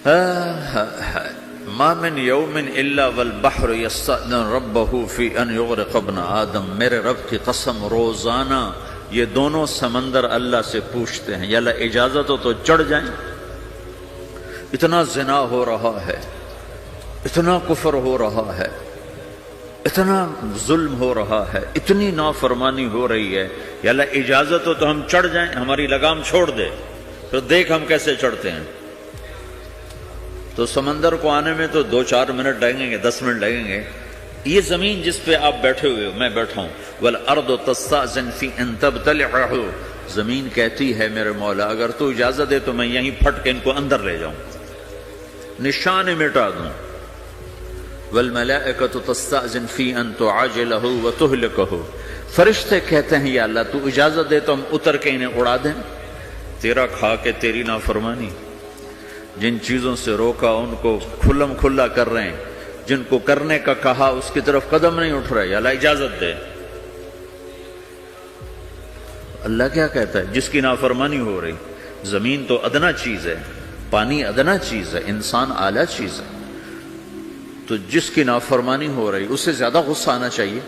ما من یوم الا والبحر یستأذن ربہ فی ان یغرق ابن آدم، میرے رب کی قسم روزانہ یہ دونوں سمندر اللہ سے پوچھتے ہیں یا اللہ اجازت ہو تو چڑھ جائیں۔ اتنا زنا ہو رہا ہے، اتنا کفر ہو رہا ہے، اتنا ظلم ہو رہا ہے، اتنی نافرمانی ہو رہی ہے، یا اللہ اجازت ہو تو ہم چڑھ جائیں، ہماری لگام چھوڑ دے تو دیکھ ہم کیسے چڑھتے ہیں۔ تو سمندر کو آنے میں تو 2-4 منٹ لگیں گے، 10 منٹ لگیں گے۔ یہ زمین جس پہ آپ بیٹھے ہوئے ہو، میں بیٹھا ہوں، وَالْأَرْضُ تَسْتَأْذِنُ فِي أَن تَبْتَلِعَهُ، زمین کہتی ہے میرے مولا اگر تو اجازت دے تو میں یہیں پھٹ کے ان کو اندر لے جاؤں، نشان مٹا دوں۔ وَالْمَلَائِكَةُ تَسْتَأْذِنُ فِي أَن تُعَاجِلَهُ وَتُهْلِكَهُ، فرشتے کہتے ہیں یا اللہ تو اجازت دے تو ہم اتر کے انہیں اڑا دیں۔ تیرا کھا کے تیری نافرمانی، جن چیزوں سے روکا ان کو کھلم کھلا کر رہے ہیں، جن کو کرنے کا کہا اس کی طرف قدم نہیں اٹھ رہے، یا اللہ اجازت دے۔ اللہ کیا کہتا ہے؟ جس کی نافرمانی ہو رہی، زمین تو ادنا چیز ہے، پانی ادنا چیز ہے، انسان اعلیٰ چیز ہے، تو جس کی نافرمانی ہو رہی اس سے زیادہ غصہ آنا چاہیے۔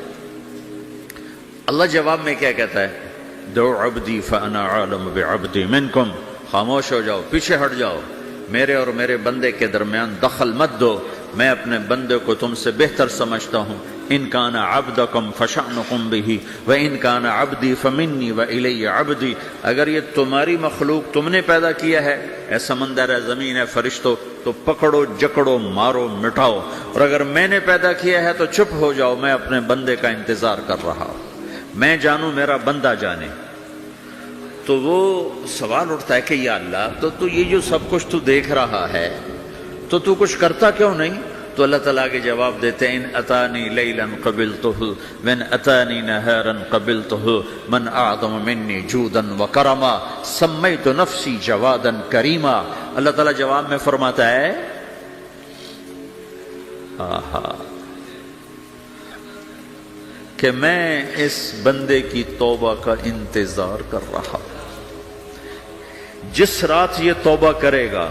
اللہ جواب میں کیا کہتا ہے؟ دعو عبدی فانا عالم بعبدی منکم، خاموش ہو جاؤ، پیچھے ہٹ جاؤ، میرے اور میرے بندے کے درمیان دخل مت دو، میں اپنے بندے کو تم سے بہتر سمجھتا ہوں۔ ان کان عبدکم فشأنکم بہ وان کان عبدی فمنی والی عبدی، اگر یہ تمہاری مخلوق تم نے پیدا کیا ہے، اے سمندر ہے، زمین ہے، فرشتوں، تو پکڑو جکڑو مارو مٹاؤ، اور اگر میں نے پیدا کیا ہے تو چپ ہو جاؤ، میں اپنے بندے کا انتظار کر رہا ہوں، میں جانوں میرا بندہ جانے۔ تو وہ سوال اٹھتا ہے کہ یا اللہ تو یہ جو سب کچھ تو دیکھ رہا ہے تو کچھ کرتا کیوں نہیں؟ تو اللہ تعالیٰ کے جواب دیتے ہیں ان اتانی لیلا قبلتہ وان اتانی نہارا قبلتہ من اعظم منی جودا وکرما سمیت نفسی جوادا کریما۔ اللہ تعالیٰ جواب میں فرماتا ہے کہ میں اس بندے کی توبہ کا انتظار کر رہا ہوں، جس رات یہ توبہ کرے گا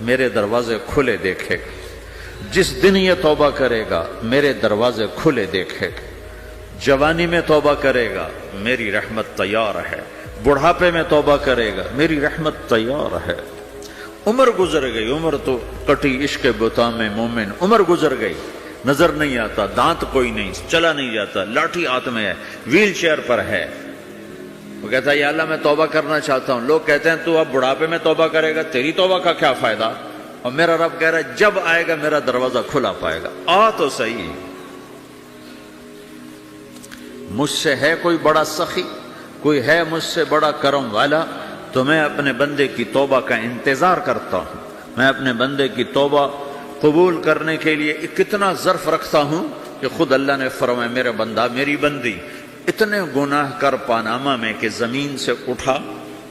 میرے دروازے کھلے دیکھے گا، جس دن یہ توبہ کرے گا میرے دروازے کھلے دیکھے گا، جوانی میں توبہ کرے گا میری رحمت تیار ہے، بڑھاپے میں توبہ کرے گا میری رحمت تیار ہے۔ عمر گزر گئی، عمر تو کٹی عشق بتا میں مومن، عمر گزر گئی، نظر نہیں آتا، دانت کوئی نہیں، چلا نہیں جاتا، لاٹھی ہاتھ میں ہے، ویل چیئر پر ہے۔ وہ کہتا ہے یا اللہ میں توبہ کرنا چاہتا ہوں۔ لوگ کہتے ہیں تو اب بڑھاپے میں توبہ کرے گا، تیری توبہ کا کیا فائدہ؟ اور میرا رب کہہ رہا ہے جب آئے گا میرا دروازہ کھلا پائے گا، آ تو صحیح۔ مجھ سے ہے کوئی بڑا سخی، کوئی ہے مجھ سے بڑا کرم والا، تو میں اپنے بندے کی توبہ کا انتظار کرتا ہوں، میں اپنے بندے کی توبہ قبول کرنے کے لیے کتنا ظرف رکھتا ہوں کہ خود اللہ نے فرمایا میرا بندہ میری بندی اتنے گناہ کر پاناما میں کہ زمین سے اٹھا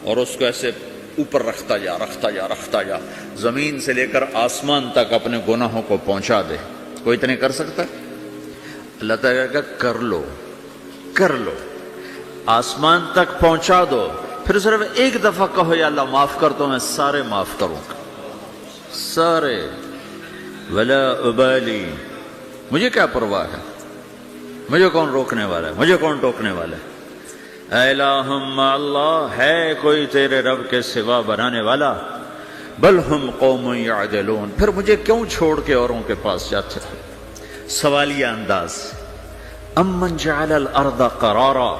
اور اس کو ایسے اوپر رکھتا جا، زمین سے لے کر آسمان تک اپنے گناہوں کو پہنچا دے۔ کوئی اتنے کر سکتا ہے؟ اللہ تعالیٰ کا کر لو، آسمان تک پہنچا دو، پھر صرف ایک دفعہ کہو یا اللہ معاف کر تو میں سارے معاف کروں گا، سارے، ولا ابالی، مجھے کیا پرواہ ہے، مجھے کون روکنے والا ہے، مجھے کون ٹوکنے والا ہے۔ اے الہم اللہ، ہے کوئی تیرے رب کے سوا بنانے والا؟ بل ہم قوم یعدلون، پھر مجھے کیوں چھوڑ کے اوروں کے پاس جاتے ہیں؟ سوالیہ انداز۔ امن جعل الارض قرارا،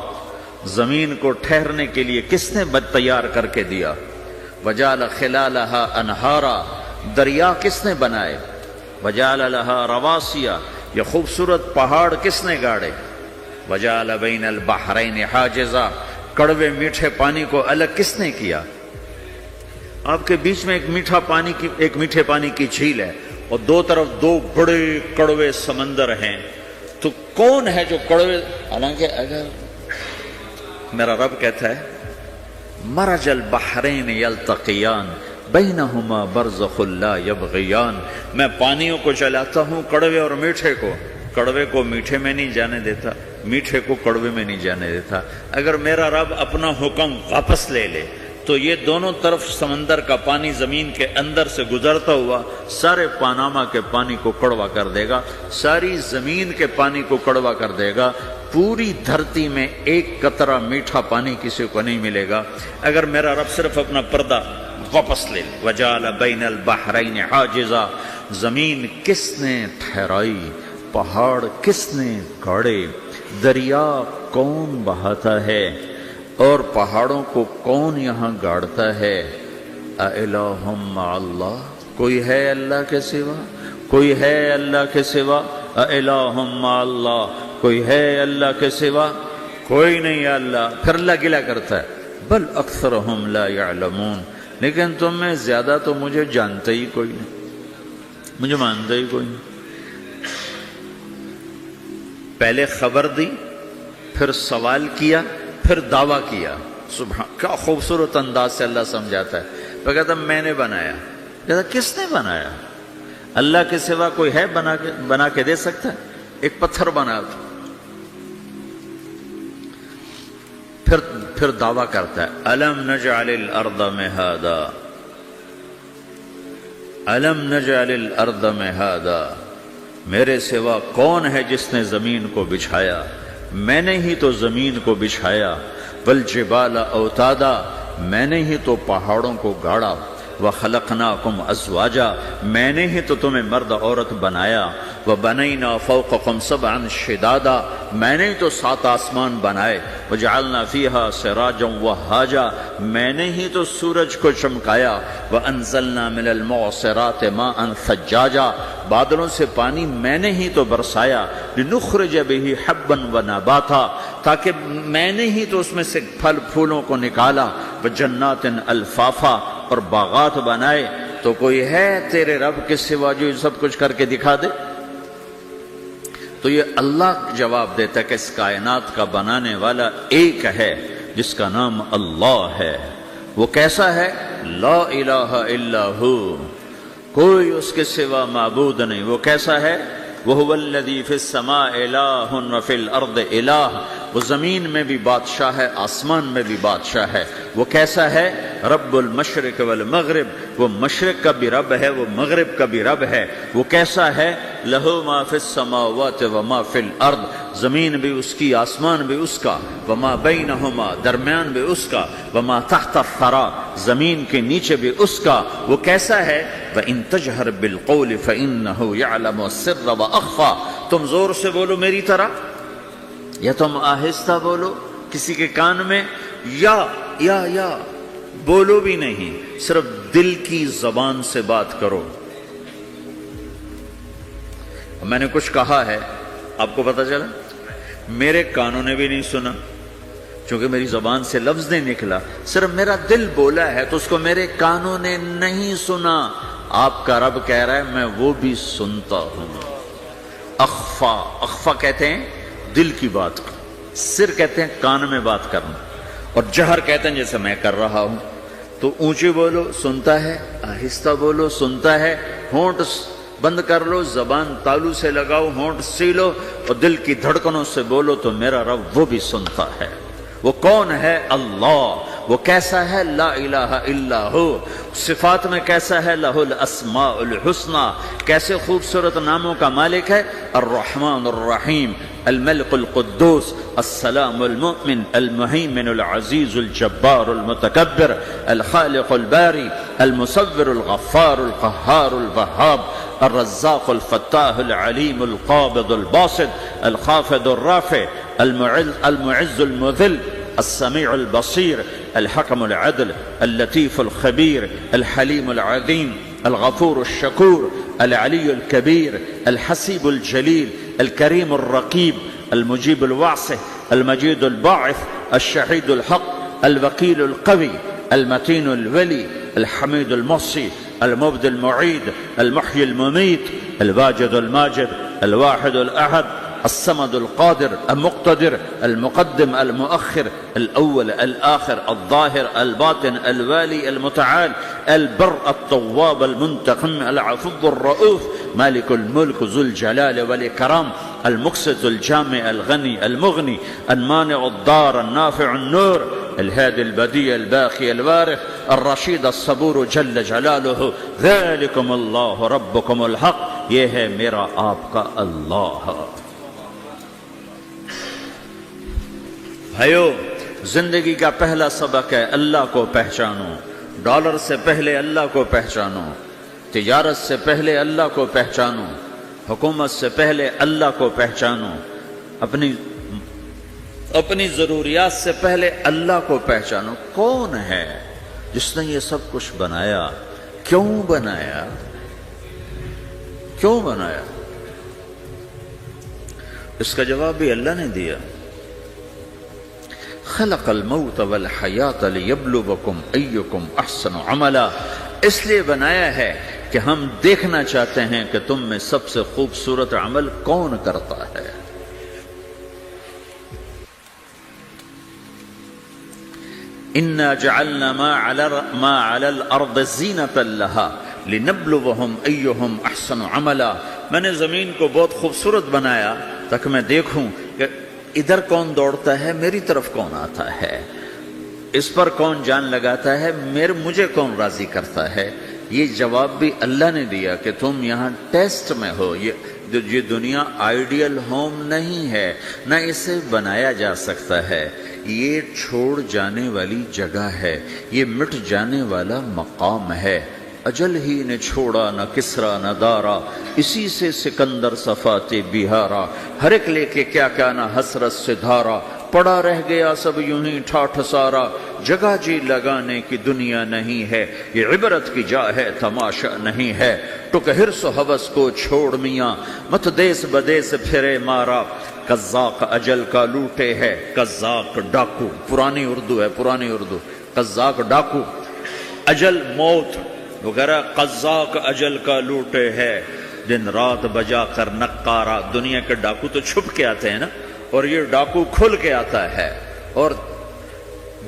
زمین کو ٹھہرنے کے لیے کس نے تیار کر کے دیا؟ وجعل خلالها انہارا، دریا کس نے بنائے؟ وجعل لها رواسیا، یہ خوبصورت پہاڑ کس نے گاڑے؟ وجعل بین البحرین حاجزا، کڑوے میٹھے پانی کو الگ کس نے کیا؟ آپ کے بیچ میں ایک میٹھے پانی کی جھیل ہے اور دو طرف دو بڑے کڑوے سمندر ہیں، تو کون ہے جو کڑوے؟ حالانکہ اگر میرا رب کہتا ہے مرج البحرین یلتقیان بینہما برزخ لا یبغیان، میں پانیوں کو چلاتا ہوں، کڑوے اور میٹھے کو، کڑوے کو میٹھے میں نہیں جانے دیتا، میٹھے کو کڑوے میں نہیں جانے دیتا۔ اگر میرا رب اپنا حکم واپس لے لے تو یہ دونوں طرف سمندر کا پانی زمین کے اندر سے گزرتا ہوا سارے پاناما کے پانی کو کڑوا کر دے گا، ساری زمین کے پانی کو کڑوا کر دے گا، پوری دھرتی میں ایک قطرہ میٹھا پانی کسی کو نہیں ملے گا اگر میرا رب صرف اپنا پردہ واپس لے۔ وَجَعَلَ بَيْنَ الْبَحْرَيْنِ حَاجِزًا، زمین کس نے ٹھہرائی، پہاڑ کس نے گاڑے، دریا کون بہاتا ہے اور پہاڑوں کو کون یہاں گاڑتا ہے؟ اَإِلَٰهٌ مَّعَ اللَّهِ، کوئی ہے اللہ کے سوا؟ کوئی ہے اللہ کے سوا؟ اِلَٰهٌ مَّعَ اللَّهِ، کوئی ہے اللہ کے سوا؟ کوئی نہیں ہے اللہ۔ پھر اللہ گلہ کرتا ہے بل اکثرهم لا يعلمون، لیکن تم میں زیادہ تو مجھے جانتے ہی کوئی نہیں، مجھے مانتے ہی کوئی نہیں۔ پہلے خبر دی، پھر سوال کیا، پھر دعویٰ کیا۔ سبحان، کیا خوبصورت انداز سے اللہ سمجھاتا ہے۔ تو کہتا میں نے بنایا، کہتا کس نے بنایا؟ اللہ کے سوا کوئی ہے بنا کے دے سکتا ہے؟ ایک پتھر بنا تو پھر دعویٰ کرتا ہے الم نجعل الارض مہادا، الم نجعل الارض مہادا، میرے سوا کون ہے جس نے زمین کو بچھایا؟ میں نے ہی تو زمین کو بچھایا۔ والجبال اوتادا، میں نے ہی تو پہاڑوں کو گاڑا۔ وخلقناکم ازواجا، میں نے ہی تو تمہیں مرد عورت بنایا۔ وبنینا فوقکم سبعا شدادا، میں نے ہی تو 7 آسمان بنائے۔ وجعلنا فیہا سراجا وہاجا، میں نے ہی تو سورج کو چمکایا۔ وانزلنا من المعصرات ماء ثجاجا، بادلوں سے پانی میں نے ہی تو برسایا۔ لنخرج به حبا ونباتا، تاکہ میں نے ہی تو اس میں سے پھل پھولوں کو نکالا۔ وجنات الفافا، اور باغات بنائے۔ تو کوئی ہے تیرے رب کے سوا جو سب کچھ کر کے دکھا دے؟ تو یہ اللہ جواب دیتا ہے کہ اس کائنات کا بنانے والا ایک ہے جس کا نام اللہ ہے۔ وہ کیسا ہے؟ لا الہ الا ہو، کوئی اس کے سوا معبود نہیں۔ وہ کیسا ہے؟ وَهُوَ الَّذِي فِي السَّمَاءِ إِلَٰهٌ وَفِي الْأَرْضِ إِلَٰهٌ، وہ زمین میں بھی بادشاہ ہے، آسمان میں بھی بادشاہ ہے۔ وہ کیسا ہے؟ رب المشرق والمغرب، وہ مشرق کا بھی رب ہے، وہ مغرب کا بھی رب ہے۔ وہ کیسا ہے؟ لَهُ مَا فِي السَّمَاوَاتِ وَمَا فِي الْأَرْضِ، زمین بھی اس کی، آسمان بھی اس کا۔ وَمَا بَيْنَهُمَا، درمیان بھی اس کا۔ وَمَا تَحْتَ الثَّرَىٰ، زمین کے نیچے بھی اس کا۔ وہ کیسا ہے؟ وَإِن تَجْهَرْ بِالْقَوْلِ فَإِنَّهُ يَعْلَمُ السِّرَّ وَأَخْفَىٰ، تم زور سے بولو میری طرح، یا تم آہستہ بولو کسی کے کان میں، یا بولو بھی نہیں، صرف دل کی زبان سے بات کرو۔ میں نے کچھ کہا ہے، آپ کو پتہ چلا؟ میرے کانوں نے بھی نہیں سنا، چونکہ میری زبان سے لفظ نہیں نکلا، صرف میرا دل بولا ہے تو اس کو میرے کانوں نے نہیں سنا۔ آپ کا رب کہہ رہا ہے میں وہ بھی سنتا ہوں۔ اخفا، اخفا کہتے ہیں دل کی بات کو، سر کہتے ہیں کان میں بات کرنا، اور جہر کہتے ہیں جیسے میں کر رہا ہوں۔ تو اونچی بولو سنتا ہے، آہستہ بولو سنتا ہے، ہونٹ بند کر لو، زبان تالو سے لگاؤ، ہونٹ سیلو اور دل کی دھڑکنوں سے بولو تو میرا رب وہ بھی سنتا ہے۔ وہ کون ہے؟ اللہ۔ وہ کیسا ہے؟ لا الہ الا ہو۔ صفات میں کیسا ہے؟ لہ الاسماء الحسنی، کیسے خوبصورت ناموں کا مالک ہے؟ الرحمن الرحیم، الملک القدوس، السلام المؤمن، المہیمن العزیز الجبار المتکبر، الخالق الباری، المصور الغفار القہار الوہاب، الرزاق الفتاح العلیم القابض الباسط، الخافض الرافع، المعز المذل، السميع البصير، الحكم العدل، اللطيف الخبير، الحليم العظيم، الغفور الشكور، العلي الكبير، الحسيب الجليل، الكريم الرقيب، المجيب الواسع، المجيد الباعث، الشهيد الحق، الوكيل القوي، المتين الولي، الحميد المحصي، المبدي المعيد، المحيي المميت، الواجد الماجد، الواحد الأحد، الصمد القادر المقتدر، المقدم المؤخر، الأول الآخر، الظاهر الباطن، الوالي المتعال، البر التواب المنتقم، العفو الرؤوف، مالك الملك ذو الجلال والإكرام، المقسط الجامع الغني المغني، المانع الضار النافع النور، الهادي البديع الباقي الوارث الرشيد الصبور جل جلالہ ذلكم اللہ ربكم الحق، یہ ہے میرا آپ کا اللہ۔ بھائیو، زندگی کا پہلا سبق ہے اللہ کو پہچانو۔ ڈالر سے پہلے اللہ کو پہچانو، تجارت سے پہلے اللہ کو پہچانو، حکومت سے پہلے اللہ کو پہچانو، اپنی ضروریات سے پہلے اللہ کو پہچانو۔ کون ہے جس نے یہ سب کچھ بنایا؟ کیوں بنایا؟ کیوں بنایا؟ اس کا جواب بھی اللہ نے دیا۔ خلق الموت والحیات لیبلوکم ایکم احسن عملا، اس لیے بنایا ہے کہ ہم دیکھنا چاہتے ہیں کہ تم میں سب سے خوبصورت عمل کون کرتا ہے۔ انا جعلنا ما علی الارض زینۃ لها لنبلوہم ایہم احسن عملا، میں نے زمین کو بہت خوبصورت بنایا تاکہ میں دیکھوں کہ ادھر کون دوڑتا ہے، میری طرف کون آتا ہے، اس پر کون جان لگاتا ہے، مجھے کون راضی کرتا ہے۔ یہ جواب بھی اللہ نے دیا کہ تم یہاں ٹیسٹ میں ہو۔ یہ دنیا آئیڈیل ہوم نہیں ہے، نہ اسے بنایا جا سکتا ہے، یہ چھوڑ جانے والی جگہ ہے، یہ مٹ جانے والا مقام ہے۔ اجل ہی نے چھوڑا نہ کسرا نہ دارا، اسی سے سکندر صفات بہارا، ہر ایک لے کے کیا کیا نہ حسرت سے دھارا، پڑا رہ گیا سب یوں ہی ٹھاٹھ سارا، جگہ جی لگانے کی دنیا نہیں ہے، یہ عبرت کی جا ہے تماشا نہیں ہے، ٹک حرص و ہوس کو چھوڑ میاں، مت دیس بدیس پھرے مارا، قزاق اجل کا لوٹے ہے، قزاق ڈاکو، پرانی اردو ہے، پرانی اردو، قزاق ڈاکو، اجل موت وغیرہ، قزاق اجل کا لوٹے ہے، دن رات بجا کر نقارا۔ دنیا کے ڈاکو تو چھپ کے آتے ہیں نا، اور یہ ڈاکو کھل کے آتا ہے اور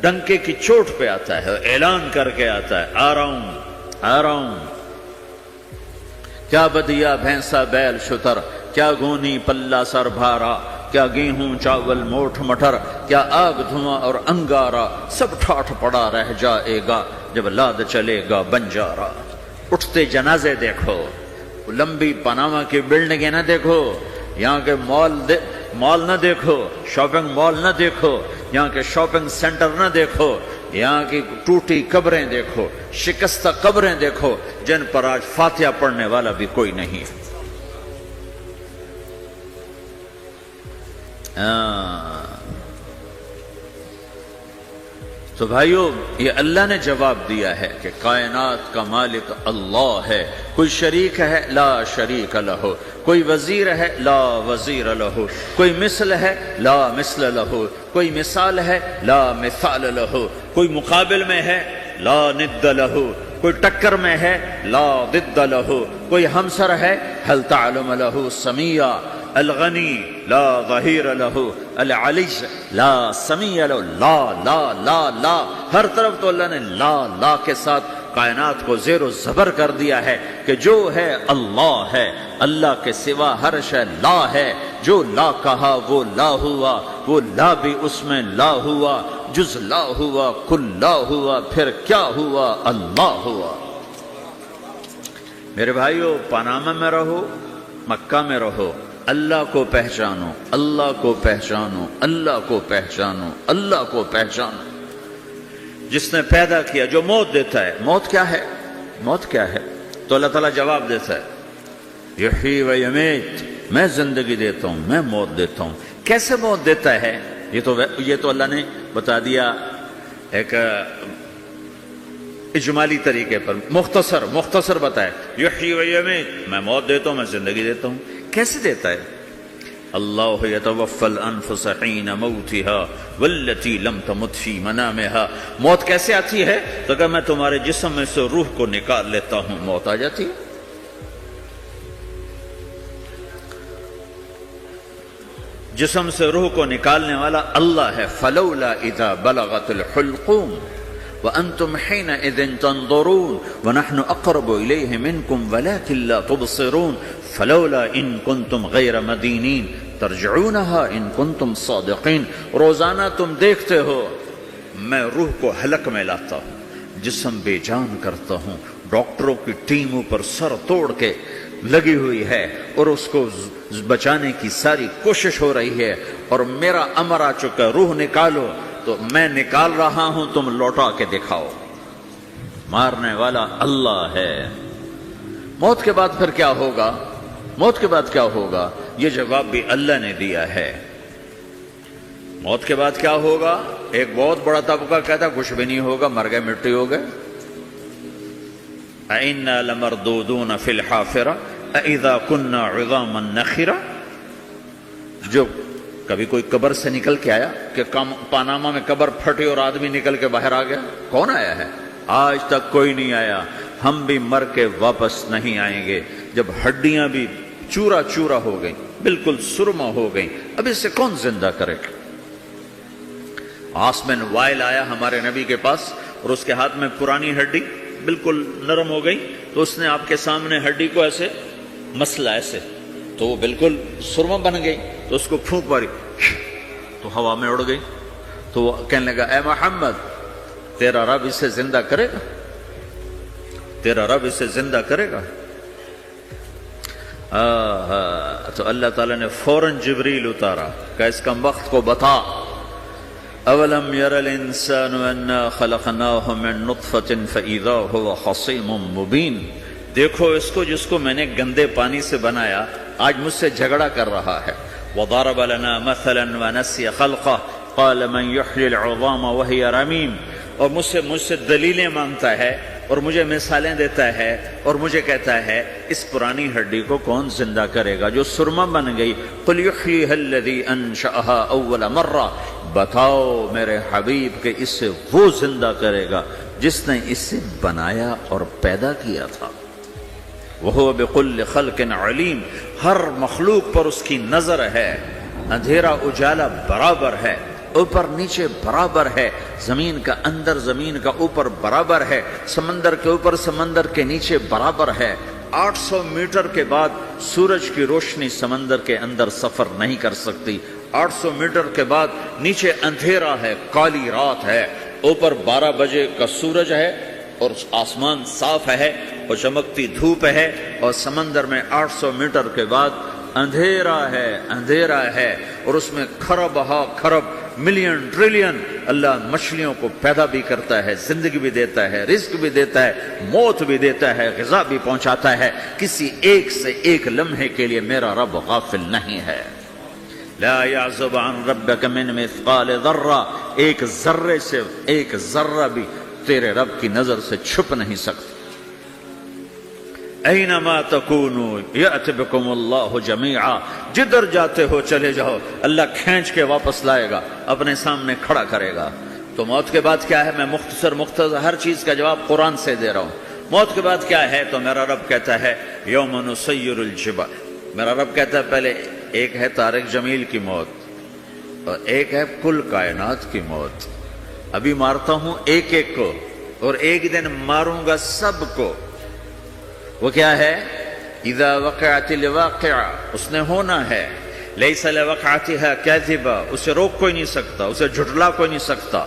ڈنکے کی چوٹ پہ آتا ہے، اعلان کر کے آتا ہے، آ رہا ہوں آ رہا ہوں۔ کیا بدیا بھینسا بیل شتر، کیا گونی پلہ سر بھارا، کیا گیہوں چاول موٹھ مٹر، کیا آگ دھواں اور انگارا، سب ٹھاٹھ پڑا رہ جائے گا جب لاد چلے گا بنجارا۔ اٹھتے جنازے دیکھو، لمبی پاناما کی بلڈنگیں نہ دیکھو، یہاں کے مال نہ دیکھو، شاپنگ مال نہ دیکھو، یہاں کے شاپنگ سینٹر نہ دیکھو، یہاں کی ٹوٹی قبریں دیکھو، شکستہ قبریں دیکھو جن پر آج فاتحہ پڑھنے والا بھی کوئی نہیں۔ تو بھائیو، یہ اللہ نے جواب دیا ہے کہ کائنات کا مالک اللہ ہے، کوئی شریک ہے لا شریک لہ، کوئی وزیر ہے لا وزیر لہ، کوئی مثل ہے لا مثل لہ، کوئی مثال ہے لا مثال لہ، کوئی مقابل میں ہے لا ند لہ، کوئی ٹکر میں ہے لا ضد لہ، کوئی ہمسر ہے هل تعلم لہ سمیہ، الغنی لا ظہیر لہ، العلی لا سمیع لہ، لا لا لا لا، ہر طرف تو اللہ نے لا لا کے ساتھ کائنات کو زیر و زبر کر دیا ہے کہ جو ہے اللہ ہے، اللہ کے سوا ہر شے لا ہے، جو لا کہا وہ لا ہوا، وہ لا بھی اس میں لا ہوا، جز لا ہوا کل لا ہوا، پھر کیا ہوا؟ اللہ ہوا۔ میرے بھائیو، پاناما میں رہو، مکہ میں رہو، اللہ کو پہچانو، اللہ کو پہچانو، اللہ کو پہچانو، اللہ کو پہچانو۔ جس نے پیدا کیا، جو موت دیتا ہے، موت کیا ہے؟ موت کیا ہے؟ تو اللہ تعالیٰ جواب دیتا ہے، یحیی و یمیت، میں زندگی دیتا ہوں، میں موت دیتا ہوں۔ کیسے موت دیتا ہے؟ یہ تو اللہ نے بتا دیا ایک اجمالی طریقے پر، مختصر بتائے، یحیی و یمیت، میں موت دیتا ہوں، میں زندگی دیتا ہوں۔ کیسے دیتا ہے؟ اللہ یتوفی الانفس حین موتها والتی لم تمت فی منامها۔ موت کیسے آتی ہے؟ تو کہ میں تمہارے جسم میں سے روح کو نکال لیتا ہوں، موت آ جاتی ہے۔ جسم سے روح کو نکالنے والا اللہ ہے۔ فلولا اذا بلغت الحلقوم وانتم حينئذ تنظرون ونحن اقرب اليه منكم ولكن لا تبصرون فلولا ان كنتم غير مدينين ترجعونها ان كنتم صادقين۔ روزانہ تم دیکھتے ہو میں روح کو حلق میں لاتا ہوں، جسم بے جان کرتا ہوں، ڈاکٹروں کی ٹیم اوپر سر توڑ کے لگی ہوئی ہے اور اس کو بچانے کی ساری کوشش ہو رہی ہے، اور میرا امر آ چکا، روح نکالو، تو میں نکال رہا ہوں، تم لوٹا کے دکھاؤ۔ مارنے والا اللہ ہے۔ موت کے بعد پھر کیا ہوگا؟ موت کے بعد کیا ہوگا؟ یہ جواب بھی اللہ نے دیا ہے۔ موت کے بعد کیا ہوگا؟ ایک بہت بڑا طبقہ کہتا ہے کچھ بھی نہیں ہوگا، مر گئے، مٹی ہو گئے۔ اَإِنَّا لَمَرْدُودُونَ فِي الْحَافِرَةِ أَإِذَا كُنَّا عِظَامًا نَخِرَةً۔ جو کبھی کوئی قبر سے نکل کے آیا کہ پاناما میں قبر پھٹی اور آدمی نکل کے باہر آ گیا؟ کون آیا ہے؟ آج تک کوئی نہیں آیا۔ ہم بھی مر کے واپس نہیں آئیں گے۔ جب ہڈیاں بھی چورا چورا ہو گئیں، بالکل سرما ہو گئیں، اب اس سے کون زندہ کرے گا؟ عاص بن وائل آیا ہمارے نبی کے پاس اور اس کے ہاتھ میں پرانی ہڈی بالکل نرم ہو گئی، تو اس نے آپ کے سامنے ہڈی کو ایسے مسلا، ایسے، تو وہ بالکل سرما بن گئی، تو اس کو پھونک ماری تو ہوا میں اڑ گئی۔ تو وہ کہنے لگا اے محمد، تیرا رب اسے زندہ کرے گا؟ تیرا رب اسے زندہ کرے گا؟ تو اللہ تعالیٰ نے فوراً جبریل اتارا کہ اس کم وقت کو بتا، اولم یر الانسان انا خلقناہ من نطفۃ فاذا هو خصیم مبین۔ دیکھو اس کو جس کو میں نے گندے پانی سے بنایا، آج مجھ سے جھگڑا کر رہا ہے۔ وضرب لنا مثلا ونسی خلقہ قال من یحیی العظام وہی رمیم۔ اور مجھ سے دلیلیں مانگتا ہے اور مجھے مثالیں دیتا ہے اور مجھے کہتا ہے اس پرانی ہڈی کو کون زندہ کرے گا جو سرما بن گئی؟ قل یحییھا الذی انشأھا اول مرہ۔ بتاؤ میرے حبیب کہ اس سے وہ زندہ کرے گا جس نے اسے بنایا اور پیدا کیا تھا۔ وہو بکل خلق علیم۔ ہر مخلوق پر اس کی نظر ہے، اندھیرا اجالا برابر ہے، اوپر نیچے برابر ہے، زمین کا اندر زمین کا اوپر برابر ہے، سمندر کے اوپر سمندر کے نیچے برابر ہے۔ 800 میٹر کے بعد سورج کی روشنی سمندر کے اندر سفر نہیں کر سکتی۔ 800 میٹر کے بعد نیچے اندھیرا ہے، کالی رات ہے، اوپر 12 بجے کا سورج ہے اور آسمان صاف ہے اور چمکتی دھوپ ہے، اور سمندر میں 800 میٹر کے بعد اندھیرا ہے اور اس میں کھرب ہا کھرب ملین ٹریلین اللہ مچھلیوں کو پیدا بھی کرتا ہے، زندگی بھی دیتا ہے، رزق بھی دیتا ہے، موت بھی دیتا ہے، غذا بھی پہنچاتا ہے۔ کسی ایک سے ایک لمحے کے لیے میرا رب غافل نہیں ہے۔ لا يعزب عن ربك من مثقال ذرہ، ایک ذرے سے ایک ذرہ بھی تیرے رب کی نظر سے چھپ نہیں سکتا۔ اینما تکونوا یأت بکم اللہ جمیعا، جدھر جاتے ہو چلے جاؤ، اللہ کھینچ کے واپس لائے گا، اپنے سامنے کھڑا کرے گا۔ تو موت کے بعد کیا ہے؟ میں مختصر ہر چیز کا جواب قرآن سے دے رہا ہوں۔ موت کے بعد کیا ہے؟ تو میرا رب کہتا ہے یوم نسیر الجبال۔ میرا رب کہتا ہے پہلے ایک ہے طارق جمیل کی موت اور ایک ہے کل کائنات کی موت۔ ابھی مارتا ہوں ایک ایک کو اور ایک دن ماروں گا سب کو۔ وہ کیا ہے؟ اذا وقعت الواقعہ، اس نے ہونا ہے۔ لیس لوقعتها کاذبہ، اسے روک کوئی نہیں سکتا، اسے جھٹلا کوئی نہیں سکتا۔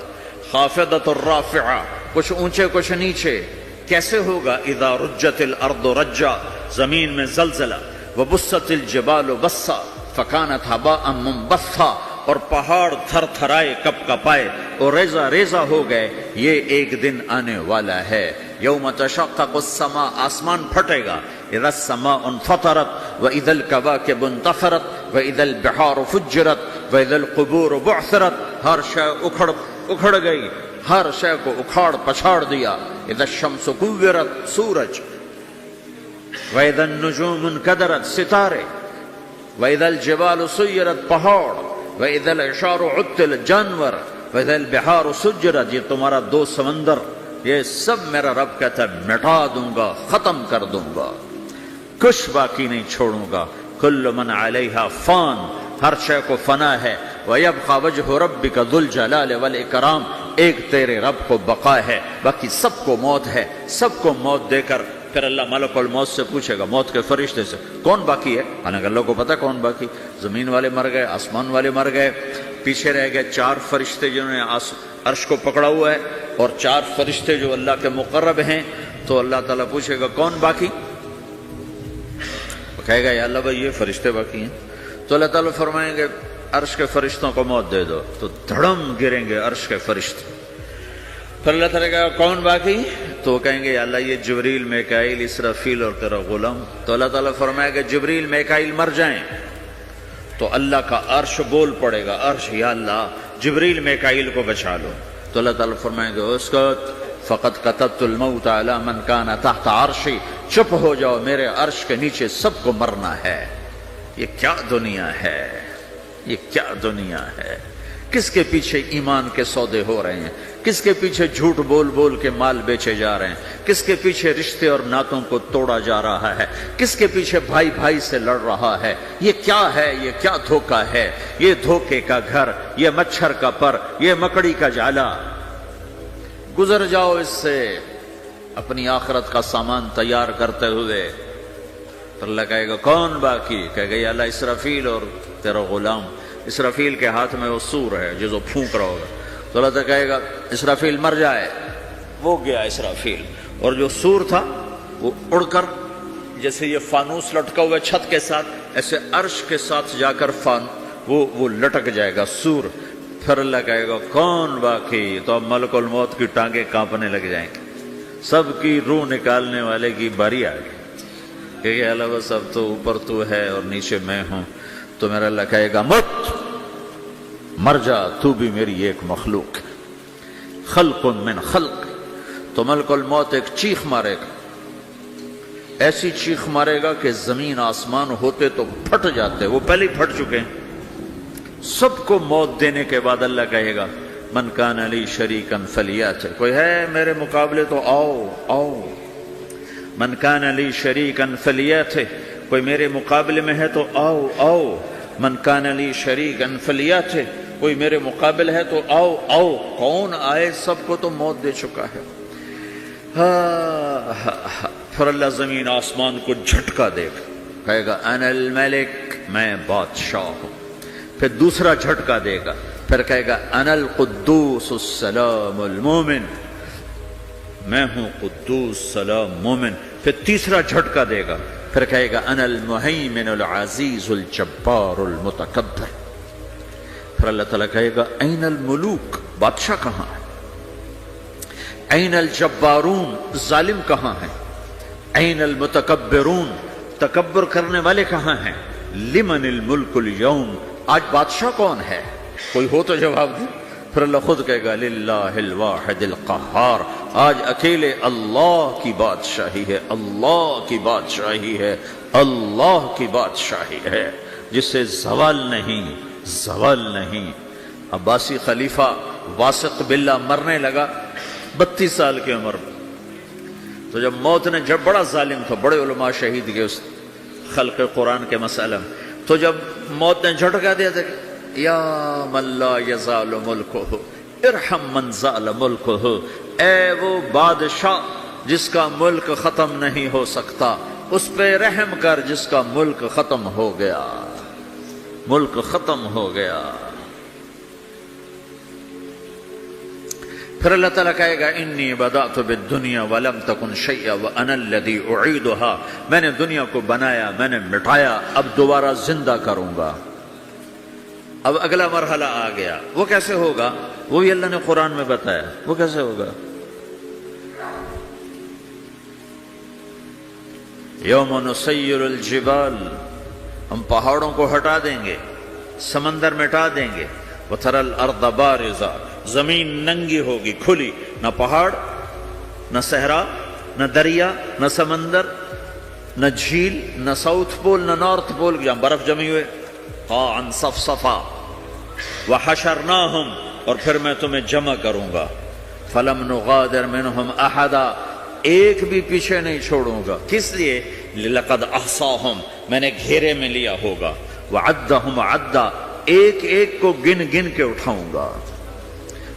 خافضۃ الرافعہ، کچھ اونچے کچھ نیچے۔ کیسے ہوگا؟ اذا رجت الارض رجا، زمین میں زلزلہ۔ وبست الجبال بسا فکانت ہباء منبثا، اور پہاڑ تھر تھرائے کپ کپائے اور ریزہ ریزہ ہو گئے۔ یہ ایک دن آنے والا ہے۔ یوم تشقق السماء، آسمان پھٹے گا۔ اذا السماء انفطرت واذا الكواكب انتثرت واذا البحار فجرت واذا القبور بعثرت، ہر شے اکھڑ گئی، ہر شے کو اکھاڑ پچھاڑ دیا۔ اذا الشمس كورت، سورج۔ واذا النجوم انكدرت، ستارے۔ واذا الجبال سيرت، پہاڑ۔ واذا العشار عطلت، جانور۔ واذا البحار سجرت، یہ تمہارا دو سمندر، یہ سب میرا رب کہتا ہے مٹا دوں گا، ختم کر دوں گا، کچھ باقی نہیں چھوڑوں گا۔ کل من علیہا فان، ہر شے کو فنا ہے۔ وَيَبْقَى وَجْهُ رَبِّكَ ذُو الْجَلَالِ وَالْإِكْرَامِ، ایک تیرے رب کو بقا ہے، باقی سب کو موت ہے۔ سب کو موت دے کر پھر اللہ ملک الموت سے پوچھے گا، موت کے فرشتے سے، کون باقی ہے؟ حالانکہ اللہ کو پتہ کون باقی۔ زمین والے مر گئے، آسمان والے مر گئے، پیچھے رہ گئے 4 فرشتے جنہوں نے عرش کو پکڑا ہوا ہے اور 4 فرشتے جو اللہ کے مقرب ہیں، تو اللہ تعالیٰ پوچھے گا کون باقی؟ وہ کہے گا یا اللہ بھائی یہ فرشتے باقی ہیں. تو اللہ تعالیٰ فرمائیں گے عرش کے فرشتوں کو موت دے دو، تو دھڑم گریں گے عرش کے فرشتے. پھر اللہ تعالیٰ کہا کون باقی؟ تو وہ کہیں گے یا اللہ یہ جبریل، میکائیل، اسرافیل اور تیرا غلام. تو اللہ تعالیٰ فرمائے گا جبریل، میکائیل مر جائیں تو اللہ کا عرش بول پڑے گا، عرش یا اللہ جبریل، میکائیل کو بچا لو. تو اللہ تعالیٰ فرمائیں گے اسکت فقط کتبت الموت علی من کان تحت عرشی، چپ ہو جاؤ، میرے عرش کے نیچے سب کو مرنا ہے. یہ کیا دنیا ہے، یہ کیا دنیا ہے. کس کے پیچھے ایمان کے سودے ہو رہے ہیں، کس کے پیچھے جھوٹ بول بول کے مال بیچے جا رہے ہیں، کس کے پیچھے رشتے اور ناتوں کو توڑا جا رہا ہے، کس کے پیچھے بھائی بھائی سے لڑ رہا ہے. یہ کیا ہے، یہ کیا دھوکہ ہے، یہ دھوکے کا گھر، یہ مچھر کا پر، یہ مکڑی کا جالا. گزر جاؤ اس سے اپنی آخرت کا سامان تیار کرتے ہوئے. تو اللہ کہے گا کون باقی؟ کہے گا یا اللہ اسرافیل اور تیرا غلام. اسرافیل کے ہاتھ میں وہ سور ہے جو پھونک رہا ہوگا. تو اللہ تعالیٰ کہے گا اسرافیل مر جائے. وہ گیا اسرافیل، اور جو سور تھا وہ اڑ کر جیسے یہ فانوس لٹکا ہوا چھت کے ساتھ، ایسے عرش کے ساتھ جا کر وہ لٹک جائے گا سور. پھر اللہ کہے گا کون باقی؟ تو اب ملک الموت کی ٹانگیں کانپنے لگ جائیں گی، سب کی روح نکالنے والے کی باری آ گئی کہ اللہ بس اب تو اوپر تو ہے اور نیچے میں ہوں. تو میرا اللہ کہے گا مت، مر جا، تو بھی میری ایک مخلوق ہے، خلق من خلق. تو ملک الموت ایک چیخ مارے گا، ایسی چیخ مارے گا کہ زمین آسمان ہوتے تو پھٹ جاتے، وہ پہلے ہی پھٹ چکے ہیں. سب کو موت دینے کے بعد اللہ کہے گا من کان لی شریکا فلیات، کوئی ہے میرے مقابلے تو آؤ آؤ. من کان لی شریکا فلیات، کوئی میرے مقابلے میں ہے تو آؤ آؤ. من کان لی شریکا فلیات، کوئی میرے مقابل ہے تو آؤ آؤ. کون آئے؟ سب کو تو موت دے چکا ہے. پھر اللہ زمین آسمان کو جھٹکا دے گا، کہے گا انا الملک، میں بادشاہ ہوں. پھر دوسرا جھٹکا دے گا، پھر کہے گا انا القدوس السلام المومن، میں ہوں قدوس سلام مومن. پھر تیسرا جھٹکا دے گا، پھر کہے گا انا المہیمن العزیز الجبار المتکبر. پھر اللہ تعالیٰ کہے گا این الملوک، بادشاہ کہاں ہے؟ این الجبارون، ظالم کہاں ہیں؟ این المتکبرون، تکبر کرنے والے کہاں ہیں؟ لمن الملک اليوم، آج بادشاہ کون ہے؟ کوئی ہو تو جواب دے. پھر اللہ خود کہے گا للہ الواحد القہار، آج اکیلے اللہ کی بادشاہی ہے، اللہ کی بادشاہی ہے، اللہ کی بادشاہی ہے جس سے زوال نہیں، زوال نہیں. عباسی خلیفہ واثق باللہ مرنے لگا 32 سال کی عمر میں. تو جب موت نے، جب بڑا ظالم تھا، بڑے علماء شہید گئے اس خلق قرآن کے مسئلہ میں، تو جب موت نے جھٹکا دیا تھا یا من لا یزال ملکہ ارحم من زال ملکہ، اے وہ بادشاہ جس کا ملک ختم نہیں ہو سکتا، اس پہ رحم کر جس کا ملک ختم ہو گیا، ملک ختم ہو گیا. پھر اللہ تعالیٰ کہے گا انی بدأت بالدنیا ولم تکن شیئا وانا الذی اعیدھا، میں نے دنیا کو بنایا، میں نے مٹایا، اب دوبارہ زندہ کروں گا. اب اگلا مرحلہ آ گیا. وہ کیسے ہوگا؟ وہ بھی اللہ نے قرآن میں بتایا. وہ کیسے ہوگا؟ یوم نسیر الجبال، ہم پہاڑوں کو ہٹا دیں گے، سمندر مٹا دیں گے. وتری الارض بارزہ، زمین ننگی ہوگی، کھلی، نہ پہاڑ، نہ صحرا، نہ دریا، نہ سمندر، نہ جھیل، نہ ساؤتھ پول، نہ نارتھ پول جہاں برف جمی ہوئے. قاعا صفصفا وحشرناہم، اور پھر میں تمہیں جمع کروں گا. فلم نغادر منہم احدا، ایک بھی پیچھے نہیں چھوڑوں گا. کس لیے؟ لقد احصاہم، میں نے گھیرے میں لیا ہوگا. وعدہم عدا، ایک ایک کو گن گن کے اٹھاؤں گا.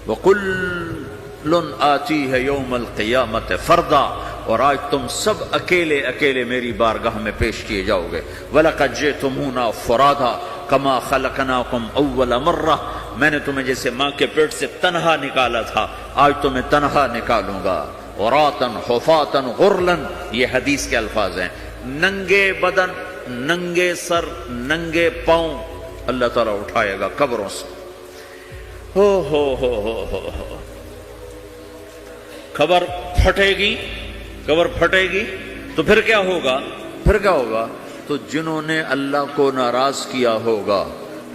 وَكُلٌّ آتِيهَ يَوْمَ الْقِيَامَةِ فَرْدًا، اور آج تم سب اکیلے اکیلے میری بارگاہ میں پیش کیے جاؤ گے. وَلَقَدْ جِئْتُمُونَا فُرَادًا كَمَا خَلَقْنَاكُمْ أَوَّلَ مَرَّةٍ، میں نے تمہیں جیسے ماں کے پیٹ سے تنہا نکالا تھا آج تمہیں تنہا نکالوں گا. عراتا حفاتا غرلا، یہ حدیث کے الفاظ ہیں. ننگے بدن، ننگے سر، ننگے پاؤں اللہ تعالیٰ اٹھائے گا قبروں سے. ہو قبر پھٹے گی، قبر پھٹے گی تو پھر کیا ہوگا؟ پھر کیا ہوگا؟ تو جنہوں نے اللہ کو ناراض کیا ہوگا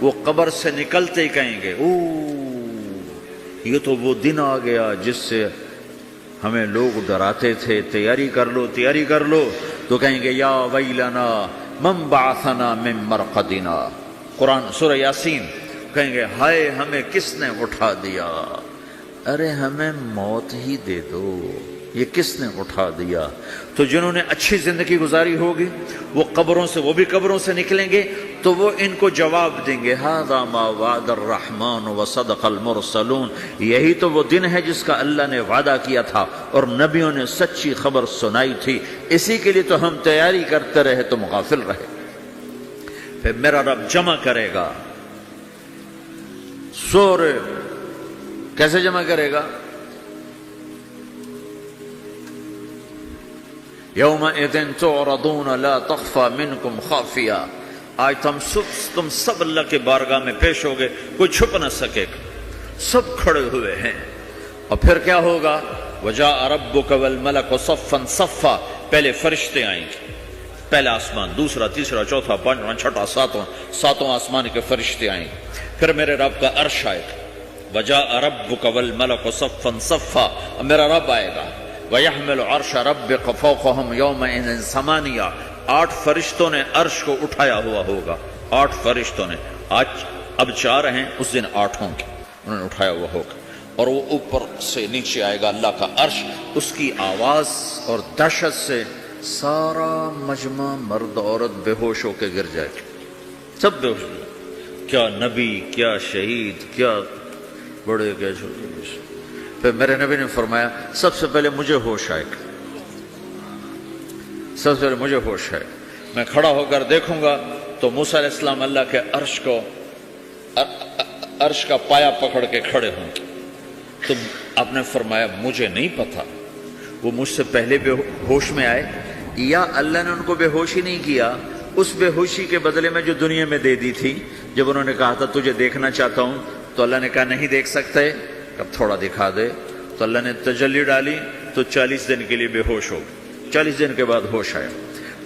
وہ قبر سے نکلتے ہی کہیں گے یہ تو وہ دن آ گیا جس سے ہمیں لوگ ڈراتے تھے، تیاری کر لو تیاری کر لو. تو کہیں گے یا ویلنا من بعثنا من مرقدنا، قرآن سورہ یاسین. کہیں گے ہائے ہمیں کس نے اٹھا دیا. ارے ہمیں موت ہی دے دو، یہ کس نے اٹھا دیا؟ تو جنہوں نے اچھی زندگی گزاری ہوگی وہ قبروں سے، وہ بھی قبروں سے نکلیں گے تو وہ ان کو جواب دیں گے ھذا ما وعد الرحمن وصدق المرسلون، یہی تو وہ دن ہے جس کا اللہ نے وعدہ کیا تھا اور نبیوں نے سچی خبر سنائی تھی، اسی کے لیے تو ہم تیاری کرتے رہے تم غافل رہے. پھر میرا رب جمع کرے گا سورے. کیسے جمع کرے گا؟ یومئذ تعرضون لا تخفى منکم خافیہ. آج تم سب اللہ کے بارگاہ میں پیش ہوگے، کوئی چھپ نہ سکے گا، سب کھڑے ہوئے ہیں. اور پھر کیا ہوگا؟ وجاء ربک والملک صفا صفا. پہلے فرشتے آئیں گے، پہلا آسمان، دوسرا، تیسرا، چوتھا، پانچواں، چھٹا، ساتواں آسمان کے فرشتے آئیں گے. پھر میرے رب کا عرش آئے گا. وجاء ربک والملک صفا صفا. میرا رب آئے گا. وَيَحْمِلُ عَرْشَ رَبِّكَ فَوْقَهُمْ يَوْمَئِذٍ ثَمَانِيَةٌ. 8 فرشتوں نے عرش کو اٹھایا ہوا ہوگا. 8 فرشتوں نے، آج اب 4 ہیں، اس دن 8 ہوں گے، انہوں نے اٹھایا ہوا ہوگا. اور وہ اوپر سے نیچے آئے گا اللہ کا عرش. اس کی آواز اور دہشت سے سارا مجمع مرد عورت بے ہوش ہو کے گر جائے گا، سب بے ہوش ہو. کیا نبی، کیا شہید، کیا بڑے، کیا چھوٹے. پھر میرے نبی نے فرمایا سب سے پہلے مجھے ہوش آئے گا، سب سے پہلے مجھے ہوش آئے. میں کھڑا ہو کر دیکھوں گا تو موسیٰ علیہ السلام اللہ کے عرش کا پایا پکڑ کے کھڑے ہوں گے. تو آپ نے فرمایا مجھے نہیں پتا وہ مجھ سے پہلے بے ہوش میں آئے یا اللہ نے ان کو بے ہوش ہی نہیں کیا. اس بے ہوشی کے بدلے میں جو دنیا میں دے دی تھی، جب انہوں نے کہا تھا تجھے دیکھنا چاہتا ہوں، تو اللہ نے کہا نہیں دیکھ سکتے، اب تھوڑا دکھا دے. تو اللہ نے تجلی ڈالی تو 40 دن کے لیے بے ہوش ہو گئے. 40 دن کے بعد ہوش آیا.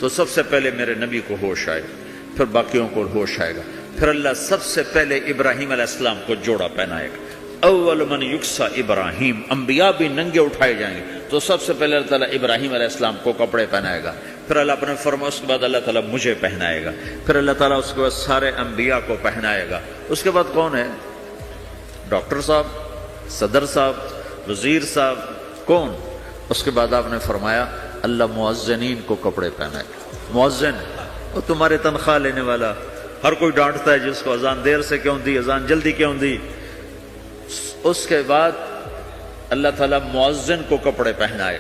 تو سب سے پہلے میرے نبی کو ہوش آئے، پھر باقیوں کو ہوش آئے گا. پھر اللہ سب سے پہلے ابراہیم علیہ السلام کو جوڑا پہنائے گا. اول من یکسا ابراہیم. انبیاء بھی ننگے اٹھائے جائیں گے تو سب سے پہلے اللہ تعالیٰ ابراہیم علیہ السلام کو کپڑے پہنائے گا. پھر اللہ اپنے فرما اس کے بعد اللہ تعالیٰ مجھے پہنائے گا. پھر اللہ تعالیٰ اس کے بعد سارے انبیاء کو پہنائے گا. اس کے بعد کون ہے؟ ڈاکٹر صاحب، صدر صاحب، وزیر صاحب، کون؟ اس کے بعد آپ نے فرمایا اللہ مؤذنین کو کپڑے پہنائے. مؤذن وہ تمہارے تنخواہ لینے والا، ہر کوئی ڈانٹتا ہے جس کو اذان دیر سے کیوں دی، اذان جلدی کیوں دی. اس کے بعد اللہ تعالیٰ مؤذن کو کپڑے پہنائے.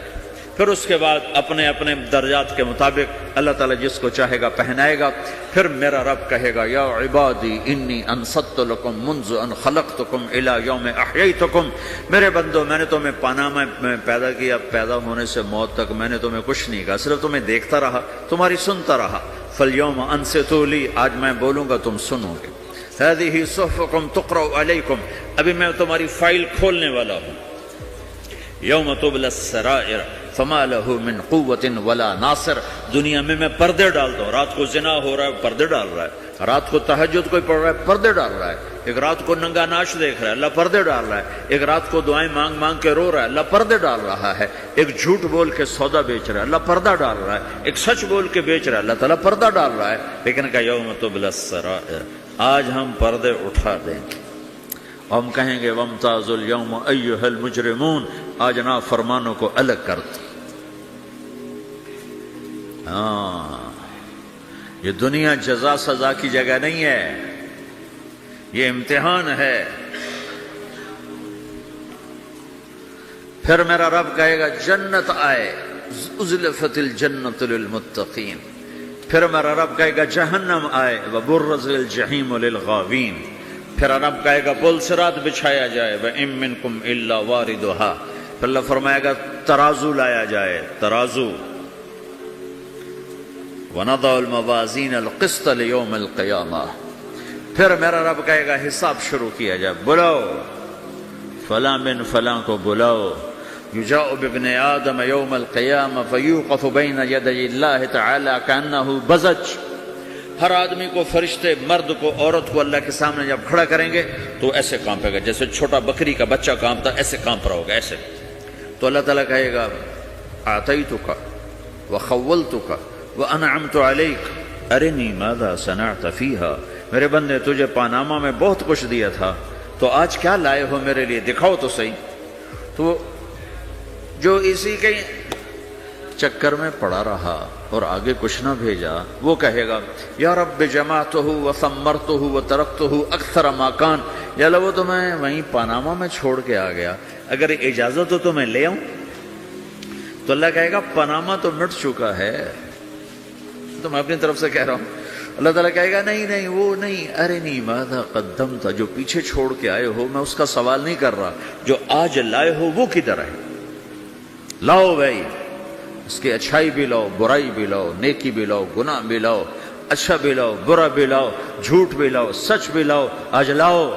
پھر اس کے بعد اپنے اپنے درجات کے مطابق اللہ تعالیٰ جس کو چاہے گا پہنائے گا. پھر میرا رب کہے گا یا عبادی انی انصت لکم منذ ان خلقتکم الی یوم احییتکم. میرے بندو میں نے تمہیں پاناما میں پیدا کیا، پیدا ہونے سے موت تک میں نے تمہیں کچھ نہیں کہا، صرف تمہیں دیکھتا رہا، تمہاری سنتا رہا. فالیوم انصتوا لی، آج میں بولوں گا تم سنو گے. هذه صحفکم تقرأ علیکم، ابھی میں تمہاری فائل کھولنے والا ہوں. یوم تبلی السرائر فما له من قوت ولا ناصر. دنیا میں پردے ڈالتا ہوں. رات کو زنا ہو رہا ہے، پردے ڈال رہا ہے. رات کو تہجد کوئی پڑھ رہا ہے، پردے ڈال رہا ہے. ایک رات کو ننگا ناچ دیکھ رہا ہے، اللہ پردے ڈال رہا ہے. ایک رات کو دعائیں مانگ مانگ کے رو رہا ہے، اللہ پردے ڈال رہا ہے. ایک جھوٹ بول کے سودا بیچ رہا ہے، اللہ پردہ ڈال رہا ہے. ایک سچ بول کے بیچ رہا ہے، اللہ تعالیٰ پردہ ڈال رہا ہے. لیکن کہ یوم تبلی السرائر، آج ہم پردے اٹھا دیں گے. ہم کہیں گے وامتازوا اليوم ایھا المجرمون، آج نافرمانوں کو الگ کر دو. یہ دنیا جزا سزا کی جگہ نہیں ہے، یہ امتحان ہے. پھر میرا رب کہے گا جنت آئے، ازلفت الجنت للمتقین. پھر میرا رب کہے گا جہنم آئے، وبرزت الجحیم للغاوین. پھر رب کہے گا پل صراط بچھایا جائے وَإِن مِّنكُمْ إِلَّا وَارِدُهَا، پھر اللہ فرمائے گا ترازو لایا جائے، ترازو، وَنَضَعُ الْمَوَازِينَ الْقِسْطَ لِيَوْمِ الْقِيَامَةِ، پھر میرا رب کہے گا حساب شروع کیا جائے، بلاؤ فلاں بن فلاں کو بلاؤ، یجاء بابن آدم یوم القیامہ فیوقف بین یدی اللہ تعالی کأنہ بزج، ہر آدمی کو، فرشتے، مرد کو، عورت کو اللہ کے سامنے جب کھڑا کریں گے تو ایسے کانپے گا جیسے چھوٹا بکری کا بچہ کانپتا، ایسے کانپ رہا ہوگا ایسے. تو اللہ تعالیٰ کہے گا اعطیتک وخولتک وانعمت علیک ارنی ماذا صنعت فیہا، میرے بندے تجھے پاناما میں بہت کچھ دیا تھا تو آج کیا لائے ہو میرے لیے، دکھاؤ تو صحیح. تو جو اسی کے چکر میں پڑا رہا اور آگے کچھ نہ بھیجا وہ کہے گا یا رب جمعتہ وثمرتہ وترکتہ اکثر ما کان، یا اللہ وہ تو میں وہیں پاناما میں چھوڑ کے آ گیا، اگر اجازت ہو تو میں لے آؤں. تو اللہ کہے گا پاناما تو مٹ چکا ہے، تو میں اپنی طرف سے کہہ رہا ہوں. اللہ تعالیٰ کہے گا نہیں نہیں وہ نہیں، ارنی ماذا قدمت، جو پیچھے چھوڑ کے آئے ہو میں اس کا سوال نہیں کر رہا، جو آج لائے ہو وہ کدھر ہے، لاؤ بھائی، اس کی اچھائی بھی لاؤ، برائی بھی لاؤ، نیکی بھی لاؤ، گناہ بھی لاؤ، اچھا بھی لاؤ، برا بھی لاؤ، جھوٹ بھی لاؤ، سچ بھی لاؤ، آج لاؤ،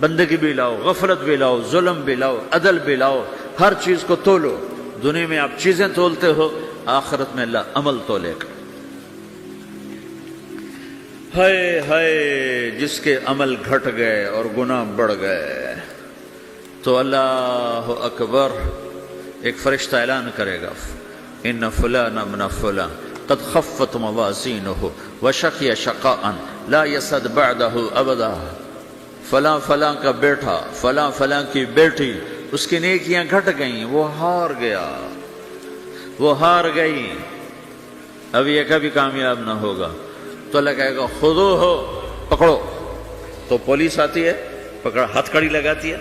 بندگی بھی لاؤ، غفلت بھی لاؤ، ظلم بھی لاؤ، عدل بھی لاؤ، ہر چیز کو تولو. دنیا میں آپ چیزیں تولتے ہو، آخرت میں اللہ عمل تولے گا. ہائے ہائے جس کے عمل گھٹ گئے اور گناہ بڑھ گئے. تو اللہ اکبر، ایک فرشتہ اعلان کرے گا ان فلان من فلان قد خفت موازینہ وشقی شقاء لا یسد بعدہ ابدا، فلاں فلاں کا بیٹا، فلاں فلاں کی بیٹی، اس کی نیکیاں گھٹ گئیں، وہ ہار گیا، وہ ہار گئی، اب یہ کبھی کامیاب نہ ہوگا. تو اللہ کہے گا خودو ہو، پکڑو. تو پولیس آتی ہے، پکڑ ہتھ کڑی لگاتی ہے.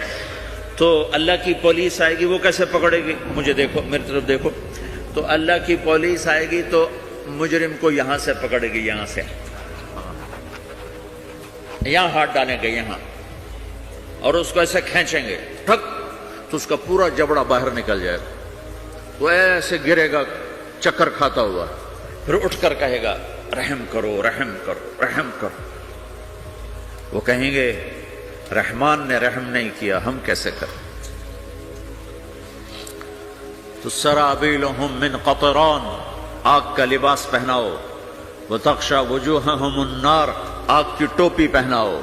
تو اللہ کی پولیس آئے گی، وہ کیسے پکڑے گی، مجھے دیکھو، میری طرف دیکھو. تو اللہ کی پولیس آئے گی تو مجرم کو یہاں سے پکڑے گی، یہاں سے، یہاں ہاتھ ڈالیں گے یہاں، اور اس کو ایسے کھینچیں گے ٹھک، تو اس کا پورا جبڑا باہر نکل جائے گا، وہ ایسے گرے گا چکر کھاتا ہوا، پھر اٹھ کر کہے گا رحم کرو، رحم کرو، رحم کرو. وہ کہیں گے رحمان نے رحم نہیں کیا، ہم کیسے کریں. تو سرابیلہم من قطران، آگ کا لباس پہناؤ، وتغشا وجوہہم النار، آگ کی ٹوپی پہناؤ.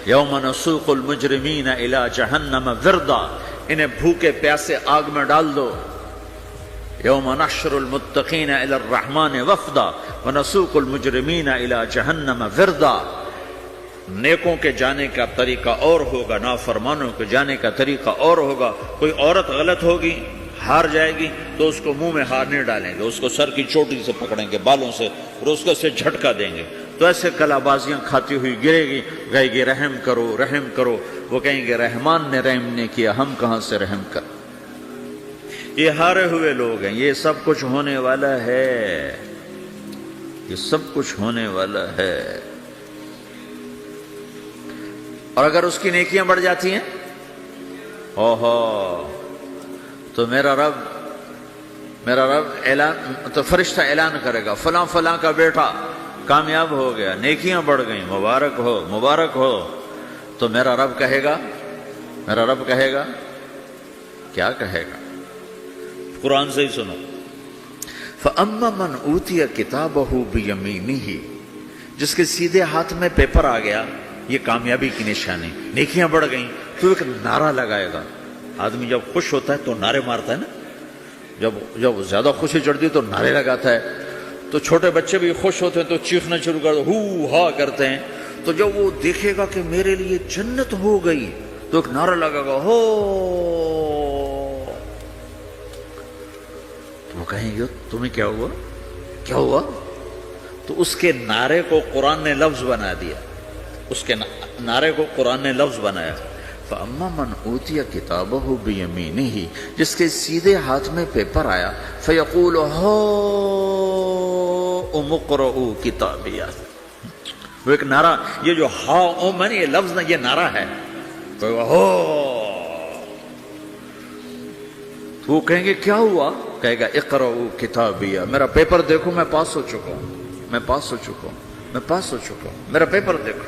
یوم نسوق المجرمین الی جہنم وردا، انہیں بھوکے پیاسے آگ میں ڈال دو. یوم نحشر المتقین الی الرحمن وفدا ونسوق المجرمین الی جہنم وردا. نیکوں کے جانے کا طریقہ اور ہوگا، نافرمانوں کے جانے کا طریقہ اور ہوگا. کوئی عورت غلط ہوگی، ہار جائے گی تو اس کو منہ میں ہار نہیں ڈالیں گے، اس کو سر کی چوٹی سے پکڑیں گے، بالوں سے، اور اس کو سے جھٹکا دیں گے. تو ایسے کلا بازیاں کھاتی ہوئی گرے گی، کہے گی رحم کرو، رحم کرو. وہ کہیں گے رحمان نے رحم نہیں کیا، ہم کہاں سے رحم کر. یہ ہارے ہوئے لوگ ہیں. یہ سب کچھ ہونے والا ہے، یہ سب کچھ ہونے والا ہے. اور اگر اس کی نیکیاں بڑھ جاتی ہیں، اوہو، تو میرا رب اعلان، تو فرشتہ اعلان کرے گا فلاں فلاں کا بیٹا کامیاب ہو گیا، نیکیاں بڑھ گئیں، مبارک ہو، مبارک ہو. تو میرا رب کہے گا کیا کہے گا؟ قرآن سے ہی سنو. فَأَمَّا مَنْ أُوتِيَ كِتَابَهُ بِيَمِينِهِ، جس کے سیدھے ہاتھ میں پیپر آ گیا، یہ کامیابی کی نشانی، نیکیاں بڑھ گئیں. تو ایک نعرہ لگائے گا. آدمی جب خوش ہوتا ہے تو نعرے مارتا ہے نا، جب زیادہ خوشی چڑھتی ہے تو نعرے لگاتا ہے. تو چھوٹے بچے بھی خوش ہوتے ہیں تو چیخنا شروع کر ہو ہا کرتے ہیں. تو جب وہ دیکھے گا کہ میرے لیے جنت ہو گئی تو ایک نعرہ لگے گا ہو. وہ کہیں گے تمہیں کیا ہوا، کیا ہوا؟ تو اس کے نعرے کو قرآن نے لفظ بنا دیا، اس کے نعرے کو قرآن نے لفظ بنایا. فَأَمَّا مَنْ أُوتِيَ كِتَابَهُ بِيَمِينِهِ، جس کے سیدھے ہاتھ میں پیپر آیا، فَيَقُولُ مقرؤ کتابیہ، وہ ایک نعرہ، یہ جو ہا او میں نے یہ لفظ نا یہ نعرہ ہے، تو ہو وہ کہیں گے کیا ہوا؟ کہے گا اقرؤ کتابیہ، میرا پیپر دیکھو، میں پاس ہو چکا ہوں، میں پاس ہو چکا ہوں، میں پاس ہو چکا ہوں، میرا پیپر دیکھو۔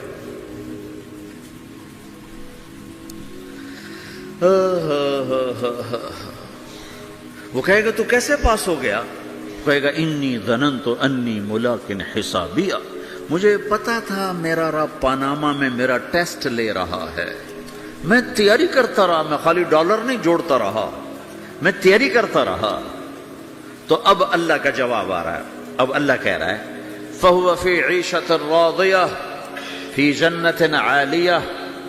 وہ کہے گا تو کیسے پاس ہو گیا؟ کہے گا انی ظننت انی ملاق حسابیہ، مجھے پتا تھا میرا رب پاناما میں میرا ٹیسٹ لے رہا ہے، میں تیاری کرتا رہا، میں خالی ڈالر نہیں جوڑتا رہا، میں تیاری کرتا رہا۔ تو اب اللہ کا جواب آ رہا ہے، اب اللہ کہہ رہا ہے فَهُوَ فِي عِيشَةٍ رَاضِيَةٍ فِي جَنَّةٍ عَالِيَةٍ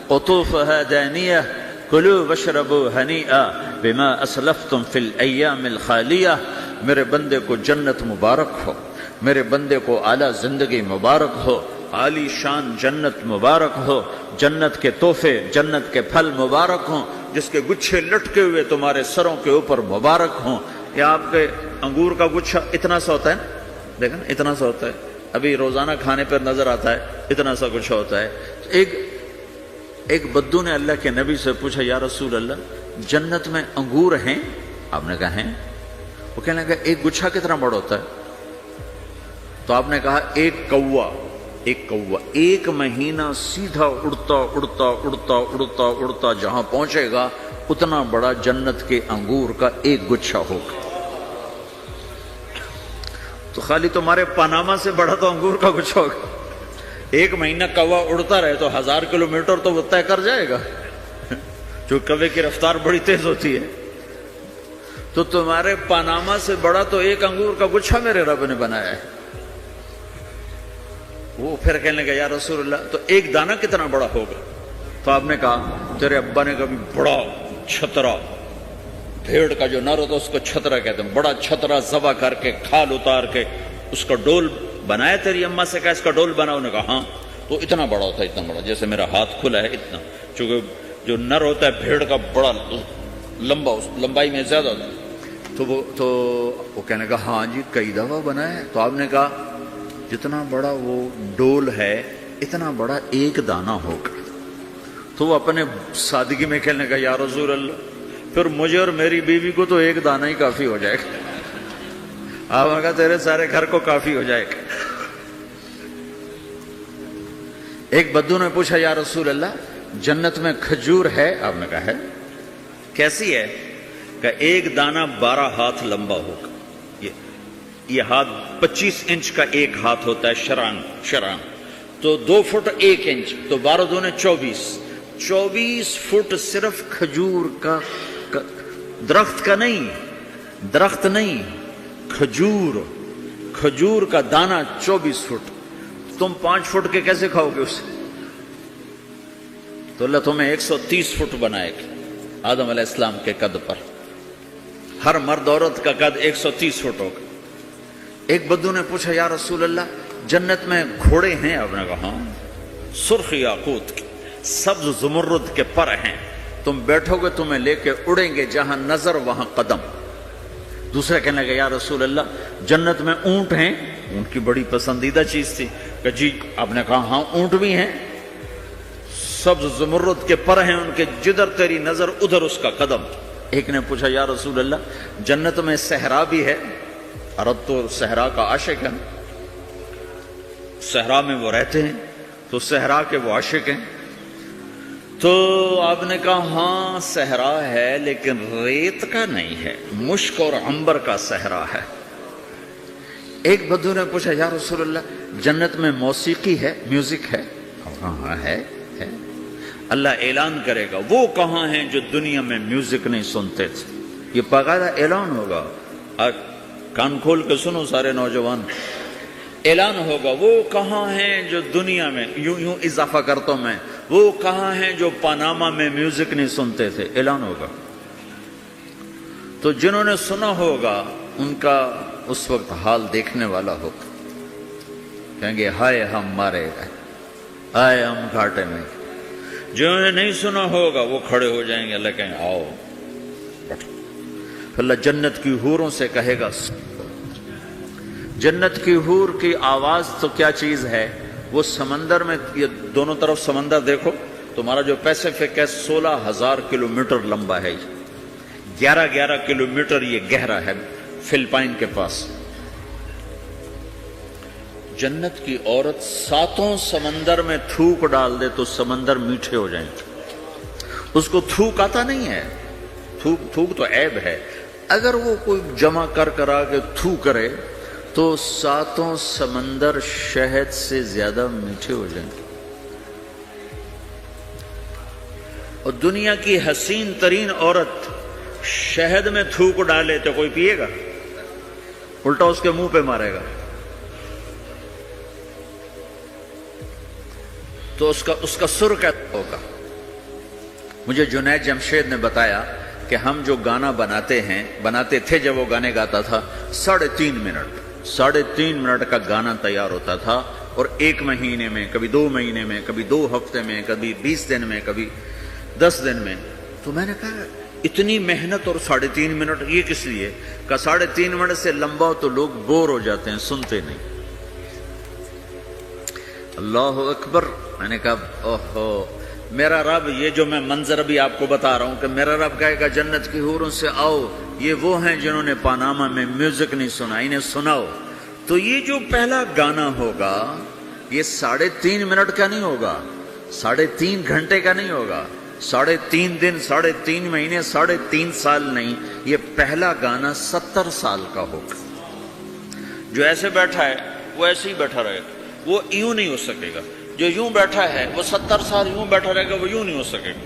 قُطُوفُهَا دَانِيَةٌ كُلُوا وَاشْرَبُوا هَنِيئًا بِمَا أَسْلَفْتُمْ فِي الْأَيَّامِ الْخَالِيَةِ، میرے بندے کو جنت مبارک ہو، میرے بندے کو اعلیٰ زندگی مبارک ہو، عالی شان جنت مبارک ہو، جنت کے تحفے، جنت کے پھل مبارک ہوں، جس کے گچھے لٹکے ہوئے تمہارے سروں کے اوپر مبارک ہوں۔ یا آپ کے انگور کا گچھا اتنا سا ہوتا ہے نا، دیکھیں اتنا سا ہوتا ہے، ابھی روزانہ کھانے پر نظر آتا ہے، اتنا سا گچھا ہوتا ہے۔ ایک بدو نے اللہ کے نبی سے پوچھا یا رسول اللہ جنت میں انگور ہیں؟ آپ نے کہا ہیں۔ وہ کہنے لگا ایک گچھا کتنا بڑا ہوتا ہے؟ تو آپ نے کہا ایک کوا ایک مہینہ سیدھا اڑتا اڑتا اڑتا اڑتا اڑتا جہاں پہنچے گا اتنا بڑا جنت کے انگور کا ایک گچھا ہوگا۔ تو خالی تمہارے پاناما سے بڑا تو انگور کا گچھا ہوگا۔ ایک مہینہ کوا اڑتا رہے تو 1000 کلومیٹر تو وہ طے کر جائے گا، جو کوے کی رفتار بڑی تیز ہوتی ہے۔ تو تمہارے پاناما سے بڑا تو ایک انگور کا گچھا میرے رب نے بنایا ہے۔ وہ پھر کہنے لگا یا رسول اللہ تو ایک دانہ کتنا بڑا ہوگا؟ تو آپ نے کہا تیرے ابا نے کبھی بڑا چھترا، بھیڑ کا جو نر ہوتا اس کو چھترا کہتے ہیں، بڑا چھترا ذبح کر کے کھال اتار کے اس کا ڈول بنایا؟ تیری اماں سے کہا اس کا ڈول بناؤ؟ نے کہا ہاں۔ تو اتنا بڑا ہوتا ہے، اتنا بڑا جیسے میرا ہاتھ کھلا ہے اتنا، چونکہ جو نر ہوتا ہے بھیڑ کا بڑا لمبا، لمبائی میں زیادہ ہوتا ہے۔ تو وہ کہنے لگا ہاں جی کئی دفعہ بنا ہے۔ تو آپ نے کہا جتنا بڑا وہ ڈول ہے اتنا بڑا ایک دانہ ہوگا۔ تو وہ اپنے سادگی میں کہنے لگا یا رسول اللہ پھر مجھے اور میری بیوی کو تو ایک دانہ ہی کافی ہو جائے گا۔ آپ نے کہا تیرے سارے گھر کو کافی ہو جائے گا۔ ایک بدو نے پوچھا یا رسول اللہ جنت میں کھجور ہے؟ آپ نے کہا ہے۔ کیسی ہے؟ کہ ایک دانہ 12 ہاتھ لمبا ہوگا، یہ ہاتھ 25 انچ کا ایک ہاتھ ہوتا ہے، شران تو 2 فٹ 1 انچ، تو 12 دونے 24 فٹ صرف کھجور کا، درخت کا نہیں، درخت نہیں، کھجور کا دانہ 24 فٹ۔ تم 5 فٹ کے کیسے کھاؤ گے اسے؟ تو اللہ تمہیں 130 فٹ بنائے گا آدم علیہ السلام کے قد پر، ہر مرد عورت کا قد 130 فٹ ہوگا۔ ایک بدو نے پوچھا یا رسول اللہ جنت میں گھوڑے ہیں؟ آپ نے کہا ہاں، سرخ یاقوت کے، سبز زمرد کے پر ہیں، تم بیٹھو گے تمہیں لے کے اڑیں گے، جہاں نظر وہاں قدم۔ دوسرا کہنے لگا یا رسول اللہ جنت میں اونٹ ہیں؟ اونٹ کی بڑی پسندیدہ چیز تھی کہ جی۔ آپ نے کہا ہاں اونٹ بھی ہیں، سبز زمرد کے پر ہیں ان کے، جدھر تیری نظر ادھر اس کا قدم۔ ایک نے پوچھا یا رسول اللہ جنت میں صحرا بھی ہے؟ عرب تو صحرا کا عاشق ہے، صحرا میں وہ رہتے ہیں تو صحرا کے وہ عاشق ہیں۔ تو آپ نے کہا ہاں صحرا ہے لیکن ریت کا نہیں ہے، مشک اور عنبر کا صحرا ہے۔ ایک بدو نے پوچھا یا رسول اللہ جنت میں موسیقی ہے، میوزک ہے؟ ہاں ہے۔ اللہ اعلان کرے گا وہ کہاں ہیں جو دنیا میں میوزک نہیں سنتے تھے، یہ باقاعدہ اعلان ہوگا، کان کھول کے سنو سارے نوجوان، اعلان ہوگا وہ کہاں ہیں جو دنیا میں، یوں اضافہ کرتا ہوں میں، وہ کہاں ہیں جو پاناما میں میوزک نہیں سنتے تھے، اعلان ہوگا۔ تو جنہوں نے سنا ہوگا ان کا اس وقت حال دیکھنے والا ہوگا، کہیں گے ہائے ہم مارے گئے، ہائے ہم گھاٹے میں۔ جنہوں نے نہیں سنا ہوگا وہ کھڑے ہو جائیں گے، اللہ کہیں آؤ بیٹھو۔ اللہ جنت کی حوروں سے کہے گا جنت کی حور کی آواز تو کیا چیز ہے، وہ سمندر میں، یہ دونوں طرف سمندر دیکھو، تمہارا جو پیسیفک ہے 16,000 کلومیٹر لمبا ہے، 11 کلومیٹر یہ گہرا ہے فلپائن کے پاس۔ جنت کی عورت 7 سمندر میں تھوک ڈال دے تو سمندر میٹھے ہو جائیں گے۔ اس کو تھوک آتا نہیں ہے، تھوک تو عیب ہے، اگر وہ کوئی جمع کرا کے تھو کرے تو 7 سمندر شہد سے زیادہ میٹھے ہو جائیں گے۔ اور دنیا کی حسین ترین عورت شہد میں تھوک ڈالے تو کوئی پیے گا؟ الٹا اس کے منہ پہ مارے گا۔ تو اس کا سر کیسا ہوگا؟ مجھے جنید جمشید نے بتایا کہ ہم جو گانا بناتے تھے جب وہ گانے گاتا تھا، 3.5 منٹ کا گانا تیار ہوتا تھا، اور 1 مہینے میں، کبھی 2 مہینے میں، کبھی 2 ہفتے میں، کبھی 20 دن میں، کبھی 10 دن میں۔ تو میں نے کہا اتنی محنت اور 3.5 منٹ یہ کس لیے؟ کہ 3.5 منٹ سے لمبا تو لوگ بور ہو جاتے ہیں، سنتے نہیں۔ اللہ اکبر۔ میں نے کہا اوہو، میرا رب، یہ جو میں منظر ابھی آپ کو بتا رہا ہوں کہ میرا رب کہے گا جنت کی حوروں سے آؤ، یہ وہ ہیں جنہوں نے پاناما میں میوزک نہیں سنا، انہیں سناؤ۔ تو یہ جو پہلا گانا ہوگا یہ 3.5 منٹ کا نہیں ہوگا، 3.5 گھنٹے کا نہیں ہوگا، 3.5 دن، 3.5 مہینے، 3.5 سال نہیں، یہ پہلا گانا 70 سال کا ہوگا۔ جو ایسے بیٹھا ہے وہ ایسے ہی بیٹھا رہے گا، وہ یوں نہیں ہو سکے گا۔ جو یوں بیٹھا ہے وہ 70 سال یوں بیٹھا رہے گا، وہ یوں نہیں ہو سکے گا۔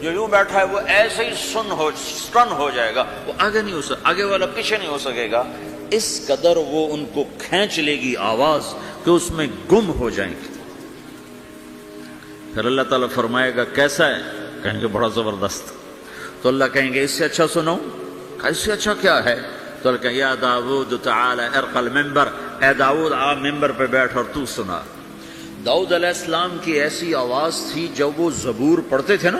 جو یوں بیٹھا ہے وہ ایسے ہی سٹن ہو جائے گا، وہ آگے نہیں ہو سکے، آگے والا پیچھے نہیں ہو سکے گا۔ اس قدر وہ ان کو کھینچ لے گی آواز کہ اس میں گم ہو جائیں گے۔ پھر اللہ تعالیٰ فرمائے گا کیسا ہے؟ کہیں گے بڑا زبردست۔ تو اللہ کہیں گے اس سے اچھا سنو۔ اس سے اچھا کیا ہے؟ تو اللہ کہیں یا داؤد تعالی ارقى المنبر، اے داؤد آپ ممبر پہ بیٹھ اور تو سنا۔ داؤد علیہ السلام کی ایسی آواز تھی جب وہ زبور پڑھتے تھے نا،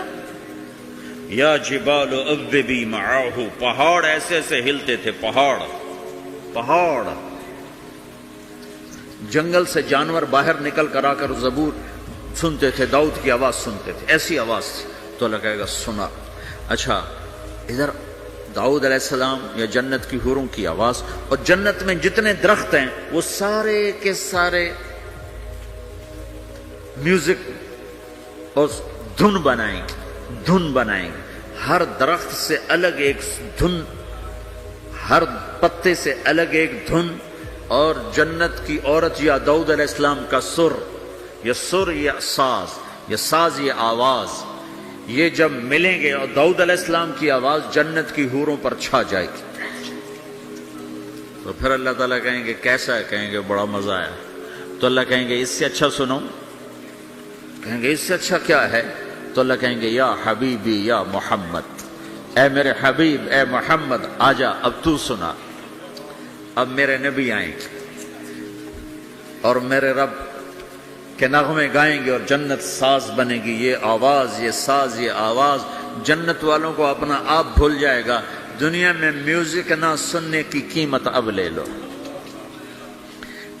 یا جبال اوبی معاہ، پہاڑ ایسے ایسے ہلتے تھے، پہاڑ، جنگل سے جانور باہر نکل کر آ کر زبور سنتے تھے، داؤد کی آواز سنتے تھے، ایسی آواز تھی۔ تو اللہ کہے گا سنا۔ اچھا، ادھر داؤد علیہ السلام یا جنت کی حوروں کی آواز، اور جنت میں جتنے درخت ہیں وہ سارے کے سارے میوزک اور دھن بنائیں گے، ہر درخت سے الگ ایک دھن، ہر پتے سے الگ ایک دھن، اور جنت کی عورت یا داؤد علیہ السلام کا سر یا ساز یہ آواز، یہ جب ملیں گے اور داؤد علیہ السلام کی آواز جنت کی حوروں پر چھا جائے گی، تو پھر اللہ تعالیٰ کہیں گے کیسا ہے؟ کہیں گے بڑا مزہ آیا۔ تو اللہ کہیں گے اس سے اچھا سنو۔ کہیں گے اس سے اچھا کیا ہے؟ تو اللہ کہیں گے یا حبیبی یا محمد، اے میرے حبیب، اے محمد آجا، اب تو سنا۔ اب میرے نبی آئیں گے اور میرے رب کے نغمے گائیں گے اور جنت ساز بنے گی۔ یہ آواز، یہ ساز، یہ آواز جنت والوں کو اپنا آپ بھول جائے گا۔ دنیا میں میوزک نہ سننے کی قیمت اب لے لو۔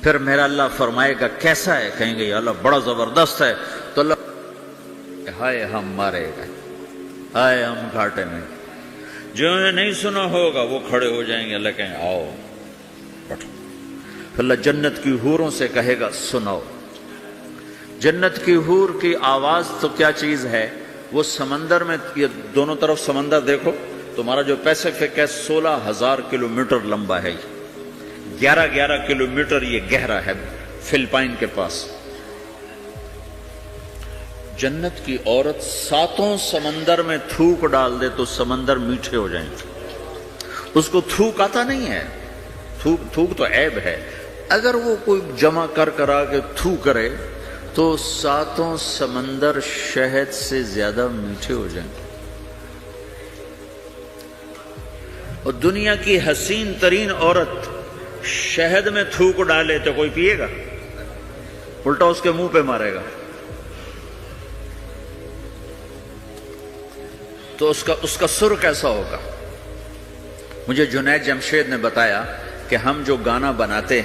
پھر میرا اللہ فرمائے گا کیسا ہے؟ کہیں گے یا اللہ بڑا زبردست ہے۔ تو اللہ ہائے ہم مارے گئے، ہائے ہم گھاٹے میں۔ جو انہیں نہیں سنا ہوگا وہ کھڑے ہو جائیں گے، اللہ کہیں آؤ بیٹھو۔ پھر اللہ جنت کی حوروں سے کہے گا سناؤ۔ جنت کی حور کی آواز تو کیا چیز ہے، وہ سمندر میں، یہ دونوں طرف سمندر دیکھو، تمہارا جو پیسیفک ہے 16,000 کلومیٹر لمبا ہے، 11 کلومیٹر یہ گہرا ہے فلپائن کے پاس۔ جنت کی عورت 7 سمندر میں تھوک ڈال دے تو سمندر میٹھے ہو جائیں گے۔ اس کو تھوک آتا نہیں ہے، تھوک تو عیب ہے، اگر وہ کوئی جمع کرا کے تھو کرے تو 7 سمندر شہد سے زیادہ میٹھے ہو جائیں گے۔ اور دنیا کی حسین ترین عورت شہد میں تھوک ڈالے تو کوئی پیے گا؟ الٹا اس کے منہ پہ مارے گا۔ تو اس کا سر کیسا ہوگا؟ مجھے جنید جمشید نے بتایا کہ ہم جو گانا بناتے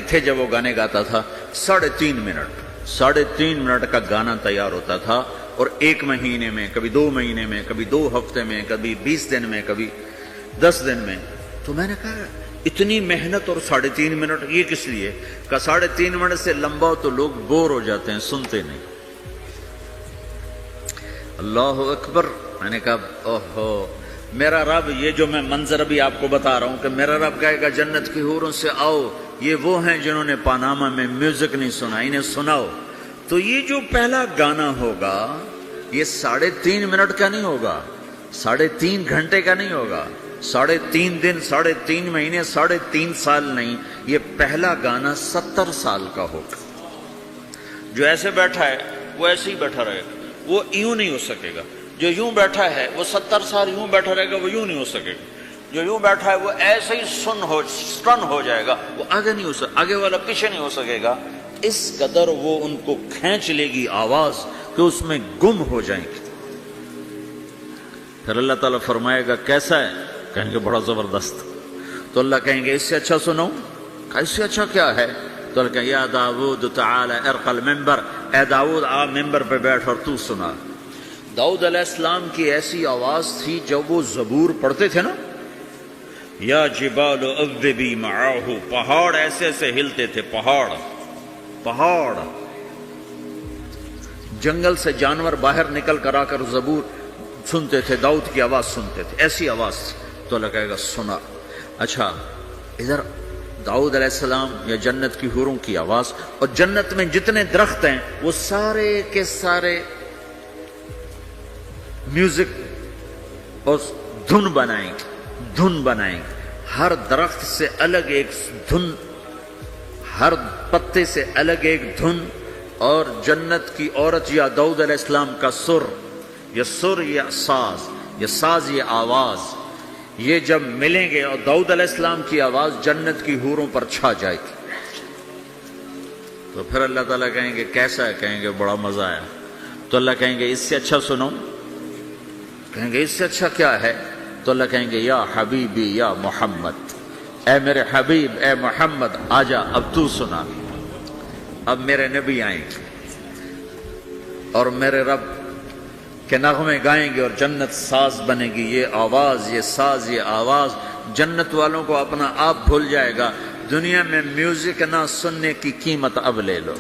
تھے جب وہ گانے گاتا تھا 3.5 منٹ کا گانا تیار ہوتا تھا، اور 1 مہینے میں، کبھی 2 مہینے میں، کبھی 2 ہفتے میں، کبھی 20 دن میں، کبھی 10 دن میں۔ تو میں نے کہا اتنی محنت اور 3.5 منٹ یہ کس لیے؟ کہ 3.5 منٹ سے لمبا تو لوگ بور ہو جاتے ہیں، سنتے نہیں۔ اللہ اکبر۔ میں نے کہا اوہو، میرا رب، یہ جو میں منظر ابھی آپ کو بتا رہا ہوں کہ میرا رب کہے گا جنت کی حوروں سے آؤ، یہ وہ ہیں جنہوں نے پاناما میں میوزک نہیں سنا، انہیں سناؤ۔ تو یہ جو پہلا گانا ہوگا یہ 3.5 منٹ کا نہیں ہوگا، 3.5 گھنٹے کا نہیں ہوگا، 3.5 دن، 3.5 مہینے، 3.5 سال نہیں، یہ پہلا گانا 70 سال کا ہوگا۔ جو ایسے بیٹھا ہے وہ ایسے ہی بیٹھا رہے گا، وہ یوں نہیں ہو سکے گا۔ جو یوں بیٹھا ہے وہ 70 سال یوں بیٹھا رہے گا، وہ یوں نہیں ہو سکے گا۔ جو یوں بیٹھا ہے وہ ایسے ہی سٹن ہو جائے گا، وہ آگے نہیں ہو سکے، آگے والا پیچھے نہیں ہو سکے گا۔ اس قدر وہ ان کو کھینچ لے گی آواز کہ اس میں گم ہو جائیں گے۔ پھر اللہ تعالیٰ فرمائے گا کیسا ہے؟ کہیں گے بڑا زبردست۔ تو اللہ کہیں گے اس سے اچھا سنو۔ اس سے اچھا کیا ہے؟ تو اللہ کہیں یا داؤد تعالی ارقى المنبر، اے داؤد آ ممبر پہ بیٹھ اور تو سنا۔ داؤد علیہ السلام کی ایسی آواز تھی جب وہ زبور پڑھتے تھے نا، یا جبال اوبی معاہ، پہاڑ ایسے ایسے ہلتے تھے، پہاڑ جنگل سے جانور باہر نکل کر آ کر زبور سنتے تھے، داؤد کی آواز سنتے تھے، ایسی آواز تھی۔ تو اللہ کہے گا سنا۔ اچھا ادھر داؤد علیہ السلام یا جنت کی حوروں کی آواز، اور جنت میں جتنے درخت ہیں وہ سارے کے سارے میوزک اور دھن بنائیں گے، ہر درخت سے الگ ایک دھن، ہر پتے سے الگ ایک دھن، اور جنت کی عورت یا داؤد علیہ السلام کا سر یا ساز یہ آواز، یہ جب ملیں گے اور داؤد علیہ السلام کی آواز جنت کی حوروں پر چھا جائے گی۔ تو پھر اللہ تعالیٰ کہیں گے کیسا ہے؟ کہیں گے بڑا مزہ آیا۔ تو اللہ کہیں گے اس سے اچھا سنو۔ کہیں گے اس سے اچھا کیا ہے؟ تو اللہ کہیں گے یا حبیبی یا محمد، اے میرے حبیب، اے محمد آجا، اب تو سنا۔ اب میرے نبی آئیں گے اور میرے رب کے نغمے گائیں گے اور جنت ساز بنے گی۔ یہ آواز، یہ ساز، یہ آواز جنت والوں کو اپنا آپ بھول جائے گا۔ دنیا میں میوزک نہ سننے کی قیمت اب لے لو۔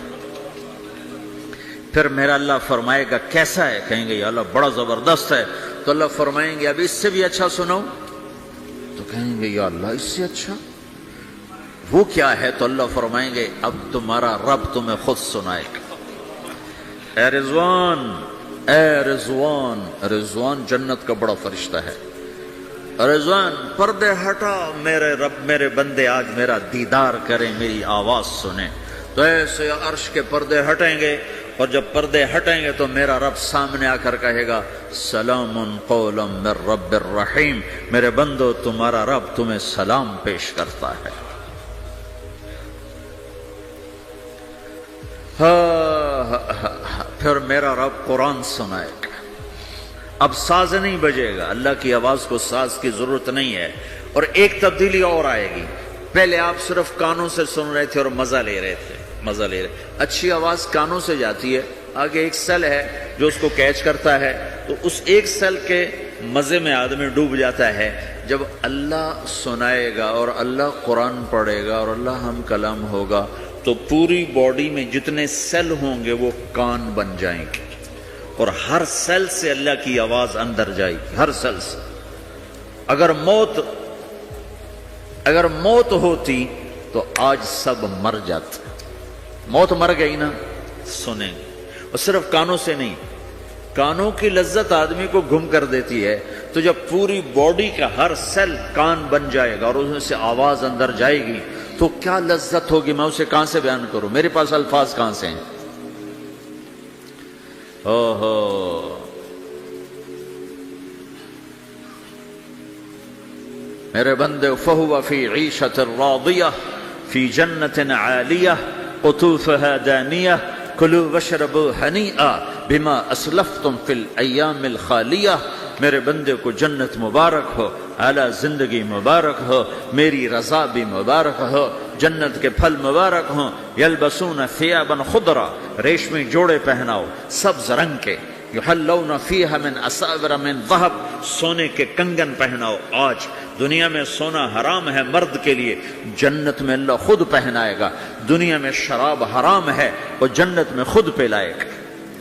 پھر میرا اللہ فرمائے گا کیسا ہے؟ کہیں گے یا اللہ بڑا زبردست ہے۔ تو اللہ فرمائیں گے اب اس سے بھی اچھا سنو۔ تو کہیں گے یا اللہ اس سے اچھا وہ کیا ہے؟ تو اللہ فرمائیں گے اب تمہارا رب تمہیں خود سنائے گا۔ اے رضوان، اے رضوان، رضوان جنت کا بڑا فرشتہ ہے۔ رضوان پردے ہٹا، میرے رب، میرے بندے آج میرا دیدار کریں، میری آواز سنیں۔ تو ایسے عرش کے پردے ہٹیں گے، اور جب پردے ہٹیں گے تو میرا رب سامنے آ کر کہے گا سلام قولا من رب الرحیم، میرے بندو تمہارا رب تمہیں سلام پیش کرتا ہے۔ پھر میرا رب قرآن سنائے گا۔ اب ساز نہیں بجے گا، اللہ کی آواز کو ساز کی ضرورت نہیں ہے۔ اور ایک تبدیلی اور آئے گی، پہلے آپ صرف کانوں سے سن رہے تھے اور مزہ لے رہے تھے، اچھی آواز کانوں سے جاتی ہے، آگے ایک سیل ہے جو اس کو کیچ کرتا ہے، تو اس ایک سیل کے مزے میں آدمی ڈوب جاتا ہے۔ جب اللہ سنائے گا اور اللہ قرآن پڑھے گا اور اللہ ہم کلام ہوگا تو پوری باڈی میں جتنے سیل ہوں گے وہ کان بن جائیں گے، اور ہر سیل سے اللہ کی آواز اندر جائے گی، ہر سیل سے۔ اگر موت ہوتی تو آج سب مر جاتے۔ موت مر گئی نا، سنیں گے، اور صرف کانوں سے نہیں، کانوں کی لذت آدمی کو گم کر دیتی ہے۔ تو جب پوری باڈی کا ہر سیل کان بن جائے گا اور اس میں سے آواز اندر جائے گی تو کیا لذت ہوگی، میں اسے کہاں سے بیان کروں، میرے پاس الفاظ کہاں سے ہیں۔ میرے بندے فہو فی عیشۃ راضیہ فی جنت عالیہ قطوفها دانیہ کلوا واشربوا ہنیئا بما اسلفتم فی الایام الخالیہ۔ میرے بندے کو جنت مبارک ہو، اعلیٰ زندگی مبارک ہو، میری رضا بھی مبارک ہو، جنت کے پھل مبارک ہوں۔ یلبسون ثیابا خضرا، ریشمی جوڑے پہناؤ سبز رنگ کے، یحلون فیہا من اساور من ذہب، سونے کے کنگن پہناؤ۔ آج دنیا میں سونا حرام ہے مرد کے لیے، جنت میں اللہ خود پہنائے گا۔ دنیا میں شراب حرام ہے، وہ جنت میں خود پلائے گا۔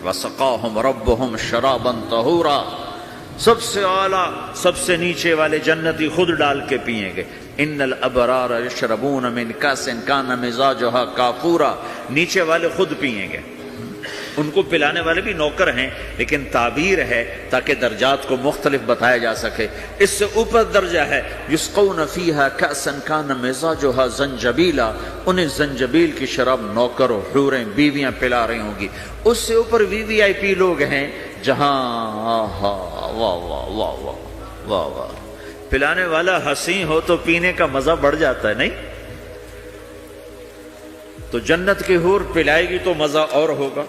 وسقاہم ربہم شرابا طہورا، سب سے اعلیٰ سب سے نیچے والے جنتی خود ڈال کے پئیں گے۔ ان الابرار یشربون من کاس کان مزاجھا کافورا، نیچے والے خود پئیں گے، ان کو پلانے والے بھی نوکر ہیں، لیکن تعبیر ہے تاکہ درجات کو مختلف بتایا جا سکے۔ اس سے اوپر درجہ ہے یسقون فیہا کأسا کان مزاجھا زنجبیلا، انہیں زنجبیل کی شراب نوکر و حوریں بیویاں پلا رہی ہوں گی۔ اس سے اوپر VIP لوگ ہیں جہاں واہ واہ واہ واہ واہ واہ، پلانے والا حسین ہو تو پینے کا مزہ بڑھ جاتا ہے، نہیں؟ تو جنت کی حور پلائے گی تو مزہ اور ہوگا،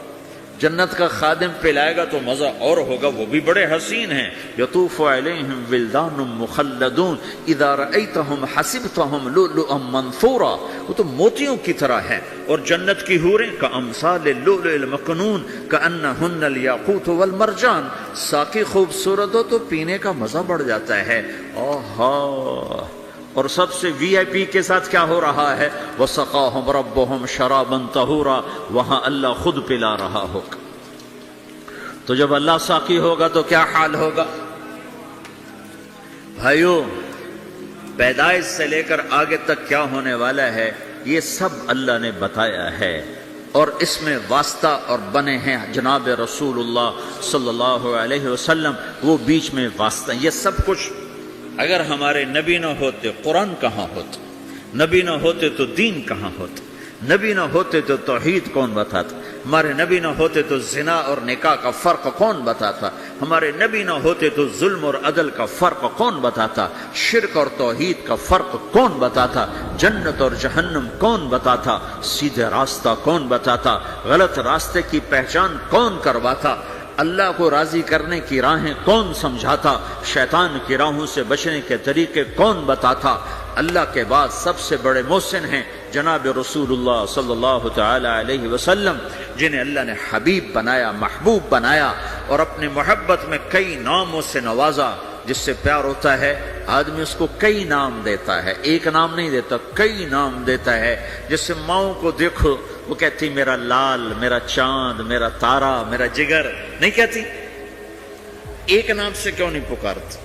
جنت کا خادم پلائے گا تو مزہ اور ہوگا، وہ بھی بڑے حسین ہیں۔ یطوف علیہم ولدان مخلدون اذا رأیتہم حسبتہم لؤلؤا منثورا، وہ تو موتیوں کی طرح ہے۔ اور جنت کی حوریں کامثال اللؤلؤ المکنون کأنہن الیاقوت والمرجان، ساقی خوبصورت ہو تو پینے کا مزہ بڑھ جاتا ہے۔ آہا، اور سب سے VIP کے ساتھ کیا ہو رہا ہے؟ وَسَقَاهُمْ رَبُّهُمْ شَرَابًا طَهُورًا، وہاں اللہ خود پلا رہا ہوگا۔ تو جب اللہ ساقی ہوگا تو کیا حال ہوگا؟ بھائیو، پیدائش سے لے کر آگے تک کیا ہونے والا ہے یہ سب اللہ نے بتایا ہے، اور اس میں واسطہ اور بنے ہیں جناب رسول اللہ صلی اللہ علیہ وسلم، وہ بیچ میں واسطہ۔ یہ سب کچھ اگر ہمارے نبی نہ ہوتے قرآن کہاں ہوتا؟ نبی نہ ہوتے تو دین کہاں ہوتا؟ نبی نہ ہوتے تو توحید کون بتاتا؟ ہمارے نبی نہ ہوتے تو زنا اور نکاح کا فرق کون بتاتا؟ ہمارے نبی نہ ہوتے تو ظلم اور عدل کا فرق کون بتاتا؟ شرک اور توحید کا فرق کون بتاتا؟ جنت اور جہنم کون بتاتا؟ سیدھے راستہ کون بتاتا؟ غلط راستے کی پہچان کون کرواتا؟ اللہ کو راضی کرنے کی راہیں کون سمجھاتا؟ شیطان کی راہوں سے بچنے کے طریقے کون بتاتا؟ اللہ کے بعد سب سے بڑے محسن ہیں جناب رسول اللہ صلی اللہ تعالی علیہ وسلم، جنہیں اللہ نے حبیب بنایا، محبوب بنایا، اور اپنی محبت میں کئی ناموں سے نوازا۔ جس سے پیار ہوتا ہے آدمی اس کو کئی نام دیتا ہے، ایک نام نہیں دیتا، کئی نام دیتا ہے۔ جس سے ماؤں کو دیکھو وہ کہتی میرا لال، میرا چاند، میرا تارا، میرا جگر، نہیں کہتی؟ ایک نام سے کیوں نہیں پکارتی؟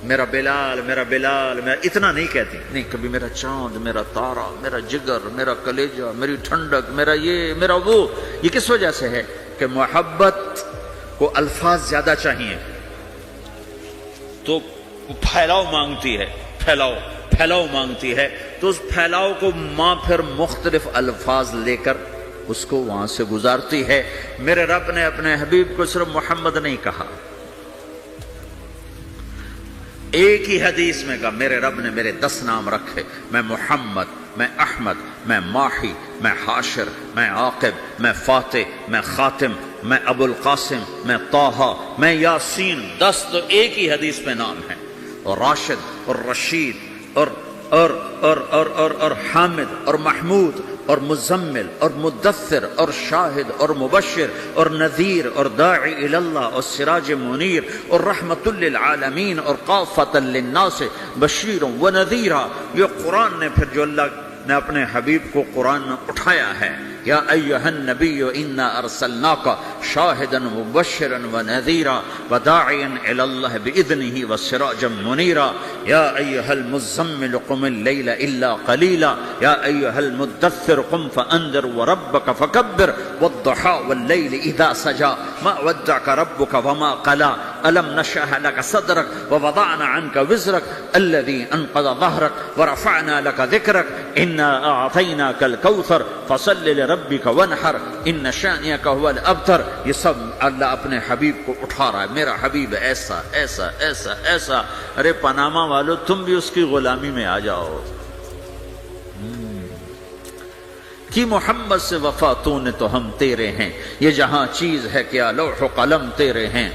میرا بلال، میرا بلال، میرا اتنا نہیں کہتی، نہیں، کبھی میرا چاند، میرا تارا، میرا جگر، میرا کلیجہ، میری ٹھنڈک، میرا یہ، میرا وہ۔ یہ کس وجہ سے ہے؟ کہ محبت کو الفاظ زیادہ چاہیے تو پھیلاؤ مانگتی ہے، پھیلاؤ مانگتی ہے، تو اس پھیلاؤ کو ماں پھر مختلف الفاظ لے کر اس کو وہاں سے گزارتی ہے۔ میرے رب نے اپنے حبیب کو صرف محمد نہیں کہا، ایک ہی حدیث میں کہا میرے رب نے میرے 10 نام رکھے، میں محمد، میں احمد، میں ماحی، میں حاشر، میں عاقب، میں فاتح، میں خاتم، میں ابو القاسم، میں طٰہٰ، میں یاسین۔ 10 تو ایک ہی حدیث میں نام ہیں، اور راشد اور رشید اور حامد اور محمود اور مزمل اور مدثر اور شاہد اور مبشر اور نذیر اور داعی اللہ اور سراج منیر اور رحمت للعالمین اور قافۃ للناس بشیر و نذیرا۔ یہ قرآن نے پھر جو اللہ نے اپنے حبیب کو قرآن میں اٹھایا ہے، یا ایھا النبی انا ارسلناک شاہدا مبشرا ونذیرا وداعیا الی اللہ باذنہ وسراجا منیرا، یا ایھا المزمل قم اللیل الا قلیلا، یا ایھا المدثر قم فانذر وربک فکبر والضحی واللیل اذا سجی، ما ودعک ربک وما قلی، الم نشرح لک صدرک ووضعنا عنک وزرک الذی انقض ظہرک ورفعنا لک ذکرک، انا اعطیناک الکوثر فصل لربک وانحر ان شانئک هو الابتر۔ یہ سب اللہ اپنے حبیب کو اٹھا رہا ہے، میرا حبیب ایسا ایسا ایسا ایسا۔ ارے پاناما والو، تم بھی اس کی غلامی میں آ جاؤ۔ کہ محمد سے وفا تو نے تو ہم تیرے ہیں، یہ جہاں چیز ہے کیا لوح و قلم تیرے ہیں۔